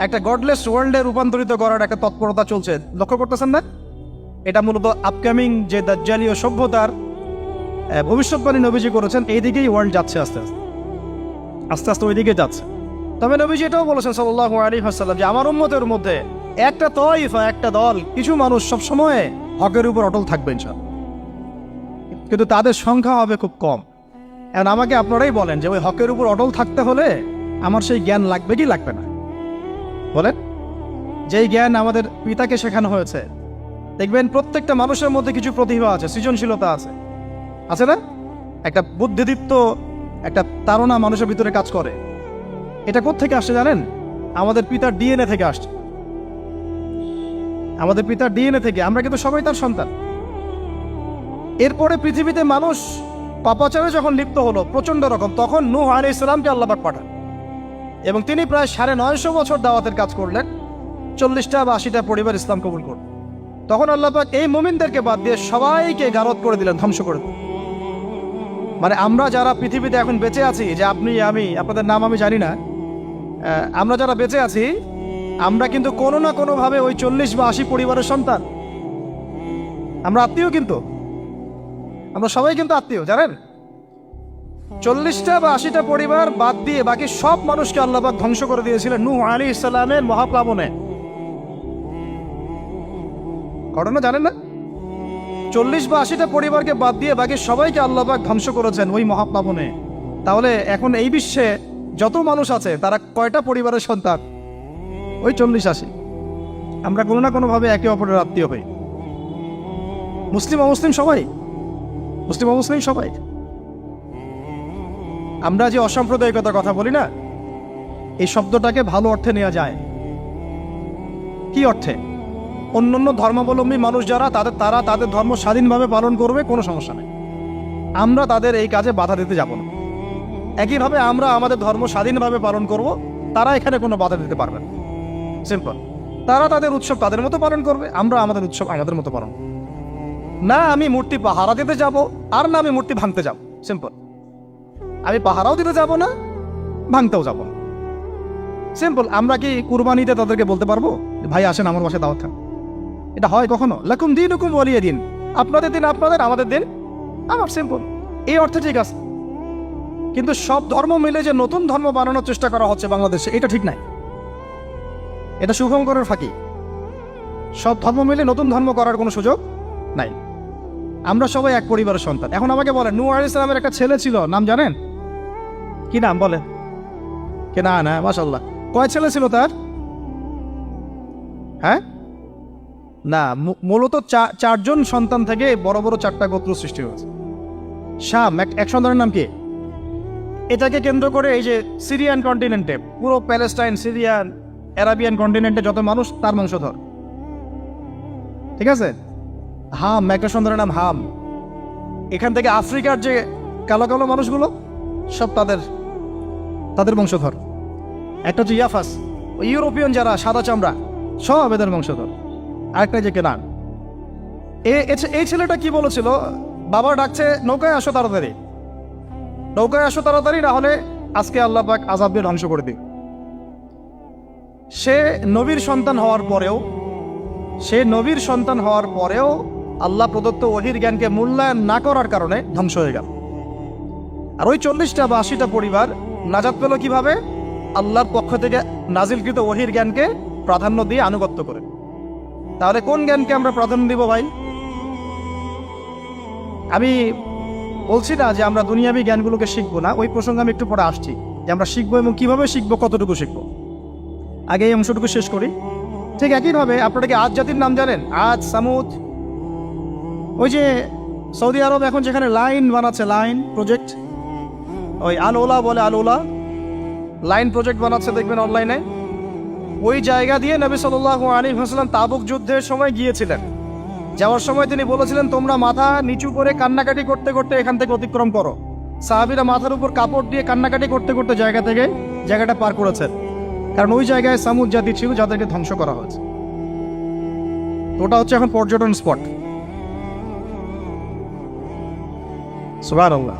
একটা গডলেস ওয়ার্ল্ডে রূপান্তরিত করার একটা তৎপরতা চলছে, লক্ষ্য করতেছেন না? এটা মূলত আপকামিং যে দাজ্জালীয় সভ্যতার ভবিষ্যৎবাণী নবীজি করেছেন, এই দিকেই ওয়ার্ল্ড যাচ্ছে আস্তে আস্তে ওই দিকে যাচ্ছে। তবে নবীজি এটাও বলেছেন সাল্লাল্লাহু আলাইহি ওয়াসাল্লাম যে আমার উম্মতের মধ্যে একটা তয়ফা, একটা দল, কিছু মানুষ সবসময় হকের উপর অটল থাকবে ইনশাআল্লাহ, কিন্তু তাদের সংখ্যা হবে খুব কম। এখন আমাকে আপনারাই বলেন যে ওই হকের উপর অটল থাকতে হলে আমার সেই জ্ঞান লাগবে কি লাগবে না? বলেন। যেই জ্ঞান আমাদের পিতাকে শেখানো হয়েছে, দেখবেন প্রত্যেকটা মানুষের মধ্যে কিছু প্রতিভা আছে, সৃজনশীলতা আছে না? একটা বুদ্ধিদীপ্ত একটা তাড়না মানুষের ভিতরে কাজ করে। এটা কোত্থেকে আসছে জানেন? আমাদের পিতার ডিএনএ থেকে আসছে। আমাদের পিতার ডিএনএ থেকে, আমরা কিন্তু সবাই তার সন্তান। এরপরে পৃথিবীতে মানুষ পাপাচারে যখন লিপ্ত হলো প্রচন্ড রকম, তখন নূহ আলাইহিস সালামকে আল্লাহ পাক পাঠান এবং তিনি প্রায় 950 বছর দাওয়াতের কাজ করলেন, 40টা বা 80টা পরিবার ইসলাম কবুল করল। তখন আল্লাহ পাক এই মুমিনদেরকে বাদ দিয়ে সবাইকে গারদ করে দিলেন, ধ্বংস করে দিলেন। মানে আমরা যারা পৃথিবীতে এখন বেঁচে আছি, যে আপনি আমি, আপনাদের নাম আমি জানি না, আমরা যারা বেঁচে আছি, আমরা কিন্তু কোনো না কোনোভাবে ওই 40 বা 80 পরিবারের সন্তান। আমরা আত্মীয়, কিন্তু আমরা সবাই কিন্তু আত্মীয়, জানেন? 40টা বা 80টা পরিবার বাদ দিয়ে বাকি সব মানুষকে আল্লাহ পাক ধ্বংস করে দিয়েছিলেন নূহ আলাইহিস সালামের মহাপ্লাবনে। ঘটনা জানেন না? 40 বা 80টা পরিবারকে বাদ দিয়ে বাকি সবাইকে আল্লাহ পাক ধ্বংস করেছেন ওই মহাপ্লাবনে। তাহলে এখন এই বিশ্বে যত মানুষ আছে তারা কয়টা পরিবারের সন্তান? ওই 40-80। আমরা কোনো না কোনোভাবে একে অপরের আত্মীয় হই, মুসলিম অমুসলিম সবাই, মুসলিম অমুসলিম সবাই। আমরা যে অসাম্প্রদায়িকতার কথা বলি না, এই শব্দটাকে ভালো অর্থে নেওয়া যায়। কি অর্থে? অন্যান্য ধর্মাবলম্বী মানুষ যারা, তারা তাদের ধর্ম স্বাধীনভাবে পালন করবে, কোনো সমস্যা নেই, আমরা তাদের এই কাজে বাধা দিতে যাব না। একইভাবে আমরা আমাদের ধর্ম স্বাধীনভাবে পালন করব, তারা এখানে কোনো বাধা দিতে পারবে না। সিম্পল। তারা তাদের উৎসব তাদের মতো পালন করবে, আমরা আমাদের উৎসব আমাদের মতো পালন করব। না আমি মূর্তি পাহারা দিতে যাব, আর না আমি মূর্তি ভাঙতে যাব। সিম্পল। আমি পাহারাও দিতে যাব না, ভাঙতেও যাব না। সিম্পল। আমরা কি কুরবানিতে তাদেরকে বলতে পারবো ভাই আসেন আমার বাসায় দাওয়াত খান? এটা হয় কখনো? লাকুম দীনুকুম ওয়ালিয়া দিন, আপনাদের দিন আপনাদের, আমাদের দিন আমার। সিম্পল। এই অর্থে ঠিক আছে। কিন্তু সব ধর্ম মিলে যে নতুন ধর্ম বানানোর চেষ্টা করা হচ্ছে বাংলাদেশে, এটা ঠিক নাই। এটা শুভঙ্করের ফাঁকি। সব ধর্ম মিলে নতুন ধর্ম করার কোনো সুযোগ নাই। আমরা সবাই এক পরিবারের সন্তান। এখন আমাকে বলেন, নূহ আলাইহিস সালামের একটা ছেলে ছিল, নাম জানেন? কি নাম বলেন? কে? না মাশাআল্লাহ। কয় ছেলে ছিল তার? হ্যাঁ না, মূলত চারজন সন্তান থেকে বড় বড় চারটা গোত্র সৃষ্টি হয়েছে। শাম এক সন্তানের নাম কি? এটাকে কেন্দ্র করে এই যে সিরিয়ান কন্টিনেন্টে, পুরো প্যালেস্টাইন, সিরিয়ান, অ্যারাবিয়ান কন্টিনেন্টে যত মানুষ তার বংশধর। ঠিক আছে, হাম একটা সন্তানের নাম হাম। এখান থেকে আফ্রিকার যে কালো কালো মানুষগুলো সব তাদের বংশধর। একটা হচ্ছে ইয়াফাস, ইউরোপিয়ান যারা সাদা চামড়া সব এদের বংশধর। আরেকটা যে কেনান। এই ছেলেটা কি বলেছিল, বাবা ডাকছে নৌকায় আসো তাড়াতাড়ি, নৌকায় আসো তাড়াতাড়ি, না হলে আজকে আল্লাহ পাক আযাব দিয়ে ধ্বংস করে দিবে। সে নবীর সন্তান হওয়ার পরেও আল্লাহ প্রদত্ত ওহীর জ্ঞানকে মূল্যায়ন না করার কারণে ধ্বংস হয়ে গেল। আর ওই 40টা বা 80টা পরিবার নাজাত পেল কিভাবে? আল্লাহর পক্ষ থেকে নাজিলকৃত ওহীর জ্ঞানকে প্রাধান্য দিয়ে আনুগত্য করে। তাহলে কোন জ্ঞানকে আমরা প্রাধান্য দিব ভাই? আমি বলছি না যে আমরা দুনিয়াবি জ্ঞানগুলোকে শিখবো না, ওই প্রসঙ্গে আমি একটু পরে আসছি যে আমরা শিখবো এবং কিভাবে শিখবো, কতটুকু শিখবো। আগে এই অংশটুকু শেষ করি। ঠিক একইভাবে আপনারা কি আদ জাতির নাম জানেন? আদ, সামুদ। ওই যে সৌদি আরব এখন যেখানে লাইন বানাচ্ছে, লাইন প্রজেক্ট, ওই আল-ওলা বলে, আল-ওলা লাইন প্রজেক্ট বানাচ্ছে, দেখবেন অনলাইনে। ওই জায়গা দিয়ে নবী সাল্লাল্লাহু আলাইহি ওয়াসাল্লাম তাবুক যুদ্ধের সময় গিয়েছিলেন। যাওয়ার সময় তিনি বলেছিলেন, তোমরা মাথা নিচু করে কান্নাকাটি করতে করতে এখান থেকে অতিক্রম করো। সাহাবীরা মাথার উপর কাপড় দিয়ে কান্নাকাটি করতে করতে জায়গাটা পার করেছেন, কারণ ওই জায়গায় সামুদ জাতি ছিল যাদেরকে ধ্বংস করা হয়েছে। ওটা হচ্ছে এখন পর্যটন স্পট। সুবহানাল্লাহ।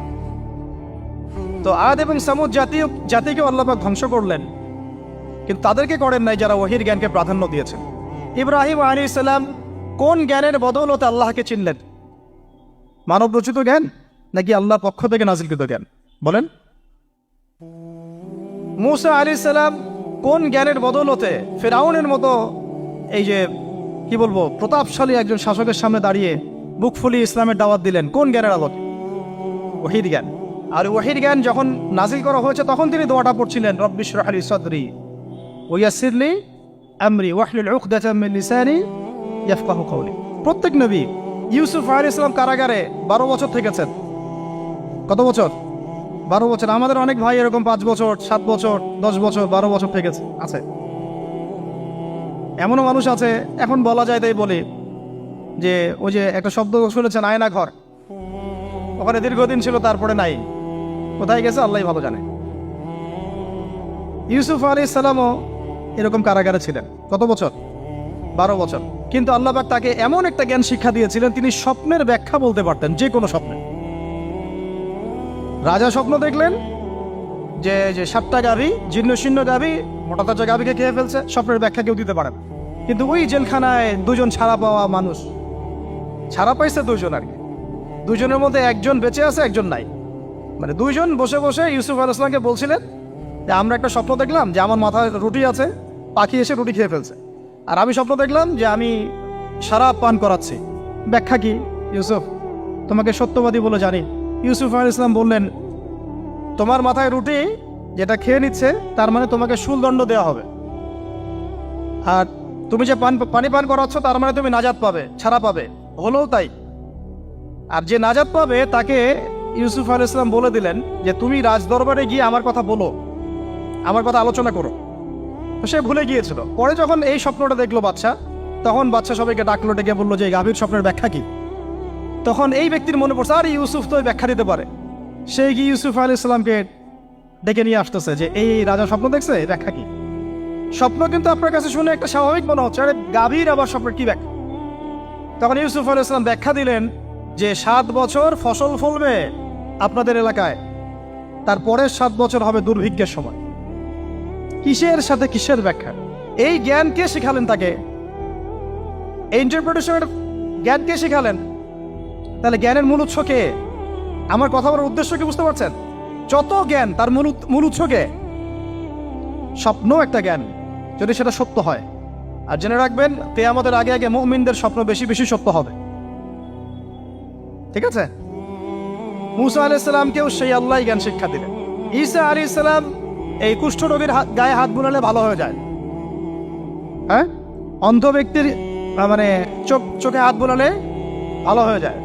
তো আদ এবং সামুদ জাতিকে আল্লাহ পাক ধ্বংস করলেন, কিন্তু তাদেরকে করেন নাই যারা ওহীর জ্ঞানকে প্রাধান্য দিয়েছেন। ইব্রাহিম আলাইহিস সালাম কোন জ্ঞানের বদৌলতে আল্লাহকে চিনলেন? মানব রচিত জ্ঞান নাকি আল্লাহর পক্ষ থেকে নাজিলকৃত জ্ঞান? বলেন। মূসা আলাইহিস সালাম কোন জ্ঞানের বদৌলতে ফিরআউনের মতো এই যে কি বলবো প্রতাপশালী একজন শাসকের সামনে দাঁড়িয়ে বুক ফুলিয়ে ইসলামের দাওয়াত দিলেন? কোন জ্ঞানের আলোকে? ওহীর জ্ঞান। আর ওহীর জ্ঞান যখন নাজিল করা হয়েছে তখন তিনি দোয়াটা পড়ছিলেন, রব্বি ইশরাহ লি সাদরি ওয়া ইয়াসসির লি আমরি ওয়াহলুল উকদাতাম মিন লিসানি ইয়াফকাহু কওলি। প্রত্যেক নবী, ইউসুফ আলাইহিস সালাম কারাগারে 12 বছর থেকেছেন। কত বছর? 12 বছর। আমাদের অনেক ভাই এরকম 5 বছর, 7 বছর, 10 বছর, 12 বছর থেকেছে আছে। এমনও মানুষ আছে, এখন বলা যায় তাই বলি, যে ওই যে একটা শব্দ শুনেছেন আয়না ঘর, ওখানে দীর্ঘদিন ছিল, তারপরে নাই, কোথায় গেছে আল্লাহই ভালো জানে। ইউসুফ আলাইহিস সালামও এরকম কারাগারে ছিলেন। কত বছর? 12 বছর। কিন্তু আল্লাহ পাক তাকে এমন একটা জ্ঞান শিক্ষা দিয়েছিলেন, তিনি স্বপ্নের ব্যাখ্যা বলতে পারতেন, যে কোনো স্বপ্নে। রাজা স্বপ্ন দেখলেন যে 7টা গাভী, জীর্ণ শীর্ণ গাভী, মোটা তাজা গাভীকে খেয়ে ফেলছে, স্বপ্নের ব্যাখ্যা কেউ দিতে পারে না। কিন্তু ওই জেলখানায় 2জন ছাড়া পাওয়া মানুষ, ছাড়া পাইছে 2জন আর কি, 2জনের মধ্যে একজন বেঁচে আছে, একজন নাই। মানে 2জন বসে বসে ইউসুফ আলাইহিস সালামকে বলছিলেন যে আমরা একটা স্বপ্ন দেখলাম যে আমার মাথায় রুটি আছে, পাখি এসে রুটি খেয়ে ফেলছে। আর আমি স্বপ্ন দেখলাম যে আমি শরাব পান করাচ্ছি, ব্যাখ্যা কি ইউসুফ? তোমাকে সত্যবাদী বলে জানি। ইউসুফ আলাইহিস সালাম বললেন, তোমার মাথায় রুটি যেটা খেয়ে নিচ্ছে তার মানে তোমাকে শুলদণ্ড দেওয়া হবে, আর তুমি যে পানি পান করাচ্ছ তার মানে তুমি নাজাত পাবে, ছাড়া পাবে। হলেও তাই। আর যে নাজাত পাবে তাকে ইউসুফ আলাইহিস সালাম বলে দিলেন যে তুমি রাজদরবারে গিয়ে আমার কথা বলো, আমার কথা আলোচনা করো। সে ভুলে গিয়েছিল। পরে যখন এই স্বপ্নটা দেখলো বাদশা, তখন বাদশা সবাইকে ডাকলো, ডেকে বললো যে এই গাভীর স্বপ্নের ব্যাখ্যা কি? তখন এই ব্যক্তির মনে পড়ছে, আর ইউসুফ তো ব্যাখ্যা দিতে পারে। সে গিয়ে ইউসুফ আলাইহিস সালামকে ডেকে নিয়ে আসতেছে যে এই রাজা স্বপ্ন দেখছে, ব্যাখ্যা কি? স্বপ্ন কিন্তু আপনার কাছে শুনে একটা স্বাভাবিক মনে হচ্ছে, আরে গাভীর আবার স্বপ্নের কি ব্যাখ্যা? তখন ইউসুফ আলাইহিস সালাম ব্যাখ্যা দিলেন যে 7 বছর ফসল ফলবে আপনাদের এলাকায়, তারপরের 7 বছর হবে দুর্ভিক্ষের সময়। কিসের সাথে কিসের ব্যাখ্যা? এই জ্ঞান কে শিখালেন তাকে? এই ইন্টারপ্রিটেশনের জ্ঞান কে শিখালেন? তাহলে জ্ঞানের মূল উৎস কে? আমার কথা বলার উদ্দেশ্য কি বুঝতে পারছেন? যত জ্ঞান তার মূল উৎস কে? স্বপ্ন একটা জ্ঞান, যদি সেটা সত্য হয়। আর জেনে রাখবেন, কিয়ামতের আগে আগে মুমিনদের স্বপ্ন বেশি বেশি সত্য হবে। ঠিক আছে? মূসা আলাইহিস সালামকেও সেই আল্লাহই জ্ঞান শিক্ষা দিলেন। ঈসা আলাইহিস সালাম এই কুষ্ঠরোগীর গায়ে হাত বুলালে ভালো হয়ে যায়। হ্যাঁ, অন্ধ ব্যক্তির মানে চোখে হাত বোলালে ভালো হয়ে যায়।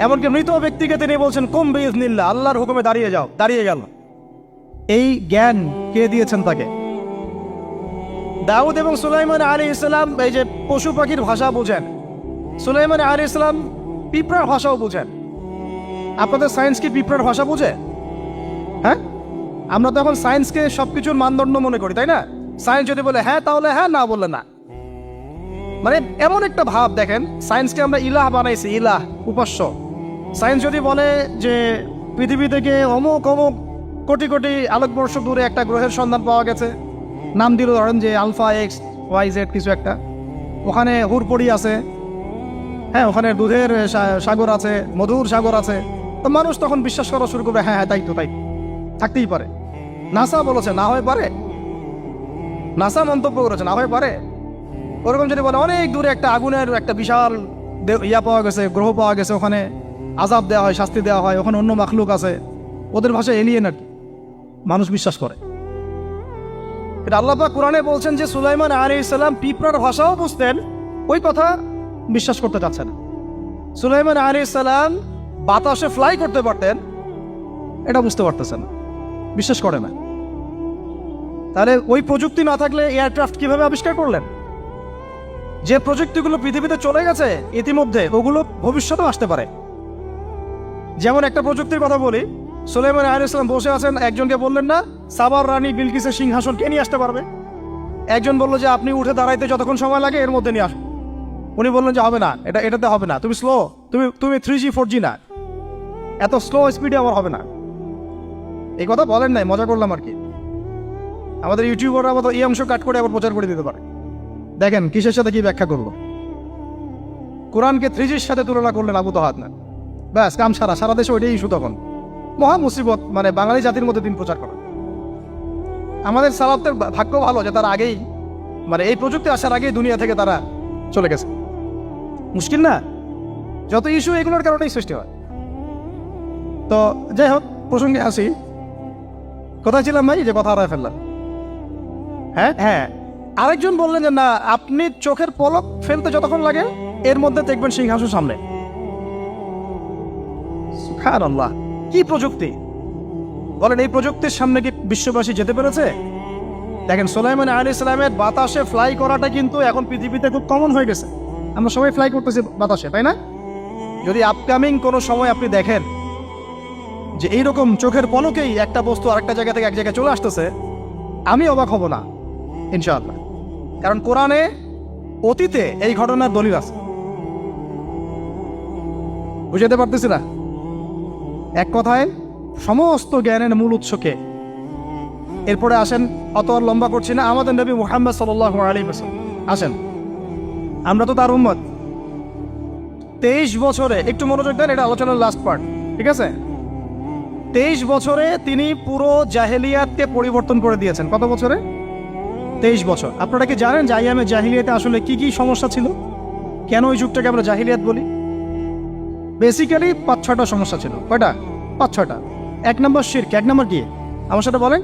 এমনকি মৃত ব্যক্তিকে তিনি বলছেন কুম বিইজনিল্লাহ, আল্লাহর হুকুমে দাঁড়িয়ে যাও, দাঁড়িয়ে গেল। এই জ্ঞান কে দিয়েছেন তাকে? দাউদ এবং সুলাইমান আলাইহিস সালাম এই যে পশু পাখির ভাষা বোঝেন, সুলাইমান আলাইহিস সালাম পিঁপড়ার ভাষাও বোঝেন। আপনাদের সায়েন্স কি পিঁপড়ার ভাষা বোঝে? হ্যাঁ, আমরা তো এখন সায়েন্সকে সবকিছুর মানদণ্ড মনে করি, তাই না? সায়েন্স যদি বলে হ্যাঁ তাহলে হ্যাঁ, না বললে না। মানে এমন একটা ভাব, দেখেন সায়েন্সকে আমরা ইলাহ বানাইছি, ইলাহ, উপাস্য। সায়েন্স যদি বলে যে পৃথিবী থেকে অমুক অমুক কোটি কোটি আলোকবর্ষ দূরে একটা গ্রহের সন্ধান পাওয়া গেছে, নাম দিল ধরেন যে আলফা এক্স ওয়াই জেড কিছু একটা, ওখানে হুরপড়ি আছে, হ্যাঁ ওখানে দুধের সাগর আছে, মধুর সাগর আছে, তো মানুষ তখন বিশ্বাস করা শুরু করবে হ্যাঁ হ্যাঁ তাই তো, তাই থাকতেই পারে। নাসা বলেছে না হয়ে পারে, নাসা মন্তব্য করেছে না হয়ে পারে। ওরকম যদি বলে অনেক দূরে একটা আগুনের একটা বিশাল ইয়া পাওয়া গেছে, গ্রহ পাওয়া গেছে, ওখানে আযাব দেওয়া হয়, শাস্তি দেওয়া হয়, ওখানে অন্য মাখলুক আছে, ওদের ভাষায় এলিয়েন আর কি, মানুষ বিশ্বাস করে। এটা আল্লাহ পাক কোরআনে বলছেন যে সুলাইমান আলাইহিস সালাম পিঁপড়ার ভাষাও বুঝতেন, ওই কথা বিশ্বাস করতে চাচ্ছে না। সুলাইমান আলাইহিস সালাম বাতাসে ফ্লাই করতে পারতেন, এটা বুঝতে পারতেছেন না, বিশ্বাস করে না। তাহলে ওই প্রযুক্তি না থাকলে এয়ারক্রাফট কিভাবে আবিষ্কার করলেন? যে প্রযুক্তিগুলো পৃথিবীতে চলে গেছে ইতিমধ্যে, ওগুলো ভবিষ্যতেও আসতে পারে। যেমন একটা প্রযুক্তির কথা বলি, সুলাইমান আলাইহিস সালাম বসে আছেন, একজনকে বললেন না সাবার রানী বিলকিসের সিংহাসন কে নিয়ে আসতে পারবে? একজন বললো যে আপনি উঠে দাঁড়াইতে যতক্ষণ সময় লাগে এর মধ্যে নিয়ে আসুন। উনি বললেন যে হবে না, এটাতে হবে না, তুমি স্লো, তুমি 3G 4G না, এত স্লো স্পিডে আমার হবে না। এই কথা বলেন নাই, মজা করলাম আর কি। আমাদের ইউটিউবাররা আবার এই অংশ কাট করে আবার প্রচার করে দিতে পারে। দেখেন কিসের সাথে কি ব্যাখ্যা করলো, কোরআনকে 3Gর সাথে তুলনা করলেন আবু তাহাদ না, ব্যাস কাম সারা দেশে ওইটাই ইস্যু। তখন মহা মুসিবত, মানে বাঙালি জাতির মধ্যে দিন প্রচার করা। আমাদের সালাফদের ভাগ্য ভালো যে তারা আগেই, মানে এই প্রযুক্তি আসার আগেই দুনিয়া থেকে তারা চলে গেছে। মুশকিল না, যত ইস্যু এগুলোর কারণেই সৃষ্টি হয়। তো যাই হোক, প্রসঙ্গে আসি, কোথায় ছিলাম ভাই, যে কথা হারায় ফেললাম। হ্যাঁ হ্যাঁ, আরেকজন বললেন যে না, আপনি চোখের পলক ফেলতে যতক্ষণ লাগে এর মধ্যে দেখবেন সিংহাসন সামনে। সুবহানাল্লাহ, কি প্রযুক্তি বলেন! এই প্রযুক্তির সামনে কি বিশ্ববাসী যেতে পেরেছে? দেখেন সুলাইমান আলাইহিস সালামের বাতাসে ফ্লাই করাটা কিন্তু এখন পৃথিবীতে খুব কমন হয়ে গেছে। আমরা সবাই ফ্লাই করতেছি বাতাসে, তাই না? যদি আপকামিং কোনো সময় আপনি দেখেন যে এইরকম চোখের পলকেই একটা বস্তু আরেকটা জায়গা থেকে এক জায়গায় চলে আসতেছে, আমি অবাক হব না ইনশাআল্লাহ। কারণ কোরআনে অতীতে এই ঘটনার দলিল আছে। বুঝাতে পারতেছি না? এক কথায় সমস্ত জ্ঞানের মূল উৎসকে। এরপরে আসেন, অত আর লম্বা করছি না, আমাদের নবী মুহাম্মদ সাল্লাল্লাহু আলাইহি ওয়াসাল্লাম আসেন, আমরা তো তার উম্মত। 23 বছরে, একটু মনোযোগ দেন, এটা আলোচনার লাস্ট পার্ট, ঠিক আছে? 23 বছরে তিনি পুরো জাহেলিয়াতকে পরিবর্তন করে দিয়েছেন। কত বছরে? 23 বছর। আপনারা কি জানেন যে আইয়ামে জাহিলিয়াতে আসলে কি কি সমস্যা ছিল? কেন ওই যুগটাকে আমরা জাহিলিয়াত বলি? বেসিক্যালি 5-6টা সমস্যা ছিল। কয়টা? 5-6টা। 1 নম্বর শিরক। 1 নম্বর কি? আমার সাথে বলেন।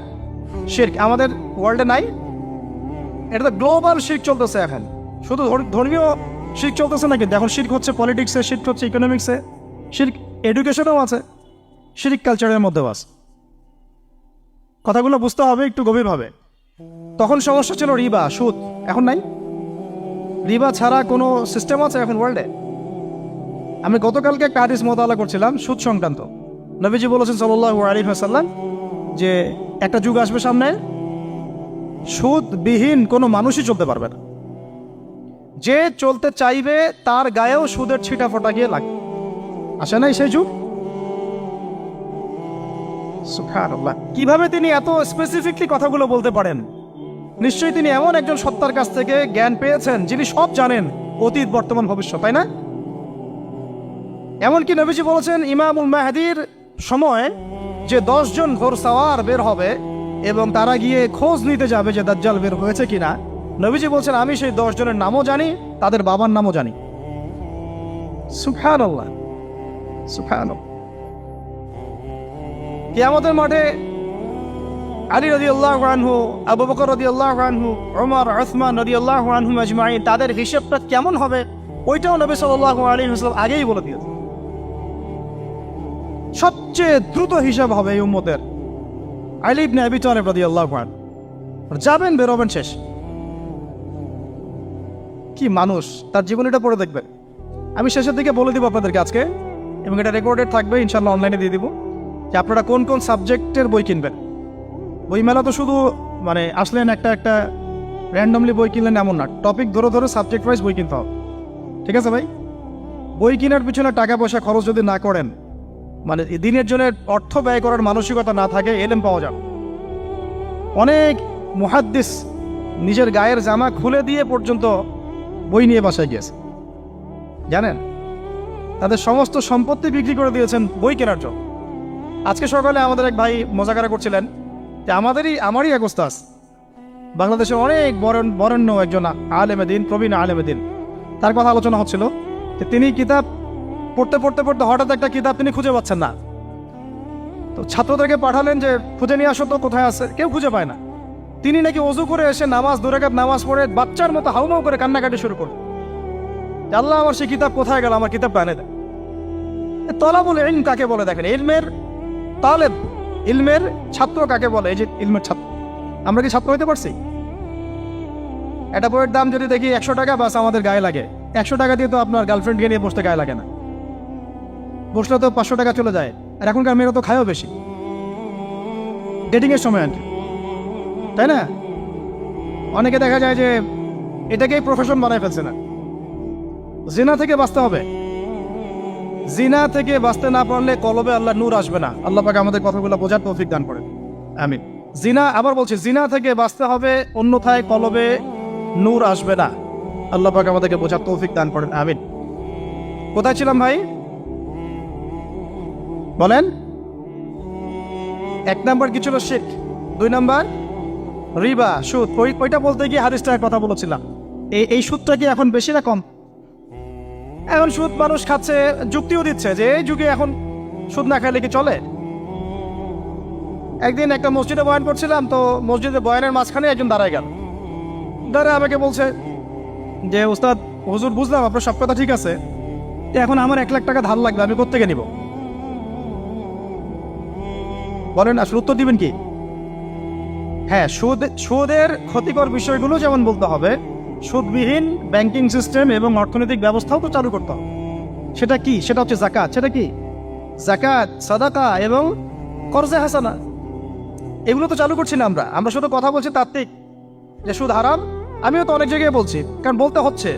শিরক আমাদের ওয়ার্ল্ডে নাই, এটা তো গ্লোবাল শিরক চলতেছে এখন। শুধু ধর্মীয় শিরক চলতেছে না, কিন্তু এখন শিরক হচ্ছে পলিটিক্সে, শিরক হচ্ছে ইকোনমিক্সে, শিরক এডুকেশনেও আছে, শিরক কালচারের মধ্যেও আছে। কথাগুলো বুঝতে হবে একটু গভীরভাবে। তখন সমস্যা ছিল রিবা, সুদ। এখন নাই। রিবা ছাড়া কোনো সিস্টেম আছে এখন ওয়ার্ল্ডে? আমি গতকালকে একটা হাদিস মোতালা করছিলাম সুদ সংক্রান্ত। নবীজি বলেছেন সাল্লাল্লাহু আলাইহি ওয়াসাল্লাম যে একটা যুগ আসবে সামনে, সুদবিহীন কোনো মানুষই চলতে পারবে না। যে চলতে চাইবে তার গায়েও সুদের ছিটা ফোটা গিয়ে লাগবে। আসে নাই সেই যুগ? সুবহানাল্লাহ, কিভাবে তিনি এত স্পেসিফিকলি কথাগুলো বলতে পারেন? নিশ্চয়ই তিনি এমন একজন সত্তার কাছ থেকে জ্ঞান পেয়েছেন যিনি সব জানেন, অতীত বর্তমান ভবিষ্যৎ, তাই না? এমনকি নবীজি বলেছেন ইমামুল মাহদির সময় যে 10 জন ঘোড়সাওয়ার বের হবে এবং তারা গিয়ে খোঁজ নিতে যাবে যে দাজ্জাল বের হয়েছে কিনা, নবীজি বলছেন আমি সেই 10 জনের নামও জানি, তাদের বাবার নামও জানি। সুবহানাল্লাহ, সুবহানাল্লাহ। কিয়ামতের মাঠে আলী রাদিয়াল্লাহু আনহু, আবু বকর রাদিয়াল্লাহু আনহু, ওমর, উসমান রাদিয়াল্লাহু আনহুম আজমাইন, তাদের হিসাবটা কেমন হবে ওইটাও নবী সাল্লাল্লাহু আলাইহি ওয়াসাল্লাম আগেই বলে দিয়েছেন। সবচেয়ে দ্রুত হিসাব হবে এই উম্মতের আলী ইবনে আবি তালিব রাদিয়াল্লাহু আনহু। যাবেন, বেরোবেন, শেষ। কি মানুষ, তার জীবনীটা পড়ে দেখবেন। আমি শেষের দিকে বলে দিব আপনাদেরকে আজকে, এবং এটা রেকর্ডেড থাকবে, ইনশাল্লাহ অনলাইনে দিয়ে দিব, যে আপনারা কোন কোন সাবজেক্টের বই কিনবেন। বই মেলা তো শুধু মানে আসলেন একটা র্যান্ডমলি বই কিনলেন এমন না, টপিক ধরে ধরে সাবজেক্ট ওয়াইজ বই কিনতে হবে। ঠিক আছে ভাই? বই কেনার পিছনে টাকা পয়সা খরচ যদি না করেন, মানে দিনের জন্য অর্থ ব্যয় করার মানসিকতা না থাকে, এলেম পাওয়া যাবে। অনেক মুহাদ্দিস নিজের গায়ের জামা খুলে দিয়ে পর্যন্ত বই নিয়ে বাসায় গিয়েছে, জানেন? তাদের সমস্ত সম্পত্তি বিক্রি করে দিয়েছেন বই কেনার জন্য। আজকে সকালে আমাদের এক ভাই মজাকারা করছিলেন যে আমারই এক ওস্তাদ, বাংলাদেশের অনেক বরেণ্য একজন আলেমে দিন, প্রবীণ আলেমে দিন, তার কথা আলোচনা হচ্ছিল যে তিনি কিতাব পড়তে পড়তে পড়তে হঠাৎ একটা কিতাব তিনি খুঁজে পাচ্ছেন না। তো ছাত্রদেরকে পাঠালেন যে খুঁজে নিয়ে আসো তো, কোথায় আছে, কেউ খুঁজে পায় না। তিনি নাকি ওযু করে এসে নামাজ, 2 রাকাত নামাজ পড়ে বাচ্চার মতো হাউমাউ করে কান্নাকাটি শুরু করল, আল্লাহ আমার সেই কিতাব কোথায় গেল, আমার কিতাবটা এনে দেয়। তলাবুল ইলম কাকে বলে দেখেন, ইলমের তালেব, ইলমের ছাত্র কাকে বলে? এই যে ইলমের ছাত্র, আমরা কি ছাত্র হইতে পারছি? একটা বইয়ের দাম যদি দেখি 100 টাকা, বাস আমাদের গায়ে লাগে। 100 টাকা দিয়ে তো আপনার গার্লফ্রেন্ডকে নিয়ে বসতে গায়ে লাগে না, বসলে তো 500 টাকা চলে যায়। আর এখনকার মেয়েরা তো খায়ও বেশি, ডেটিংয়ের সময় আর কি, তাই না? অনেকে দেখা যায় যে এটাকেই প্রফেশন বানায় ফেলছে না। জিনা থেকে বাঁচতে হবে, জিনা থেকে বাঁচতে না পারলে কলবে আল্লাহ নূর আসবে না। আল্লাহ পাক আমাদের কথাগুলো বোঝার তৌফিক দান করেন, আমিন। জিনা, আবার বলছি, জিনা থেকে বাঁচতে হবে, অন্যথায় কলবে নূর আসবে না। আল্লাহ পাক আমাদেরকে বোঝার তৌফিক দান করেন, আমিন। কোথায় ছিলাম ভাই? বলেন। 1 নাম্বার কি ছিল? শিরক। 2 নাম্বার রিবা, সুদ। ওইটা বলতে গিয়ে হাদিসটার কথা বলেছিলাম। এই সুদটা কি এখন বেশি না কম? এখন সুদ মানুষ খাচ্ছে, যুক্তিও দিচ্ছে যে এই যুগে এখন সুদ না খাইলে কি চলে? একদিন একটা মসজিদে বয়ান করছিলাম, তো মসজিদে বয়ানের মাঝখানে একজন দাঁড়ায় গেল, দাঁড়ায় আমাকে বলছে যে উস্তাদ, হুজুর বুঝলাম আপনার সব কথা ঠিক আছে, এখন আমার 1 লাখ টাকা ধার লাগবে, আমি কোত্থেকে নিব? বলেন, আসলে উত্তর দিবেন কি? হ্যাঁ, সুদের ক্ষতিকর বিষয়গুলো যেমন বলতে হবে, সুদবিহীন ব্যাংকিং সিস্টেম এবং অর্থনৈতিক ব্যবস্থাও তো চালু করতে হবে। সেটা কি? সেটা হচ্ছে যাকাত। সেটা কি? যাকাত, সাদাকা এবং কর্জে হাসানা, এগুলো তো চালু করছি না আমরা শুধু কথা বলছি তাত্ত্বিক যে সুদ হারাম। আমিও তো অনেক জায়গায় বলছি, কারণ বলতে হচ্ছে,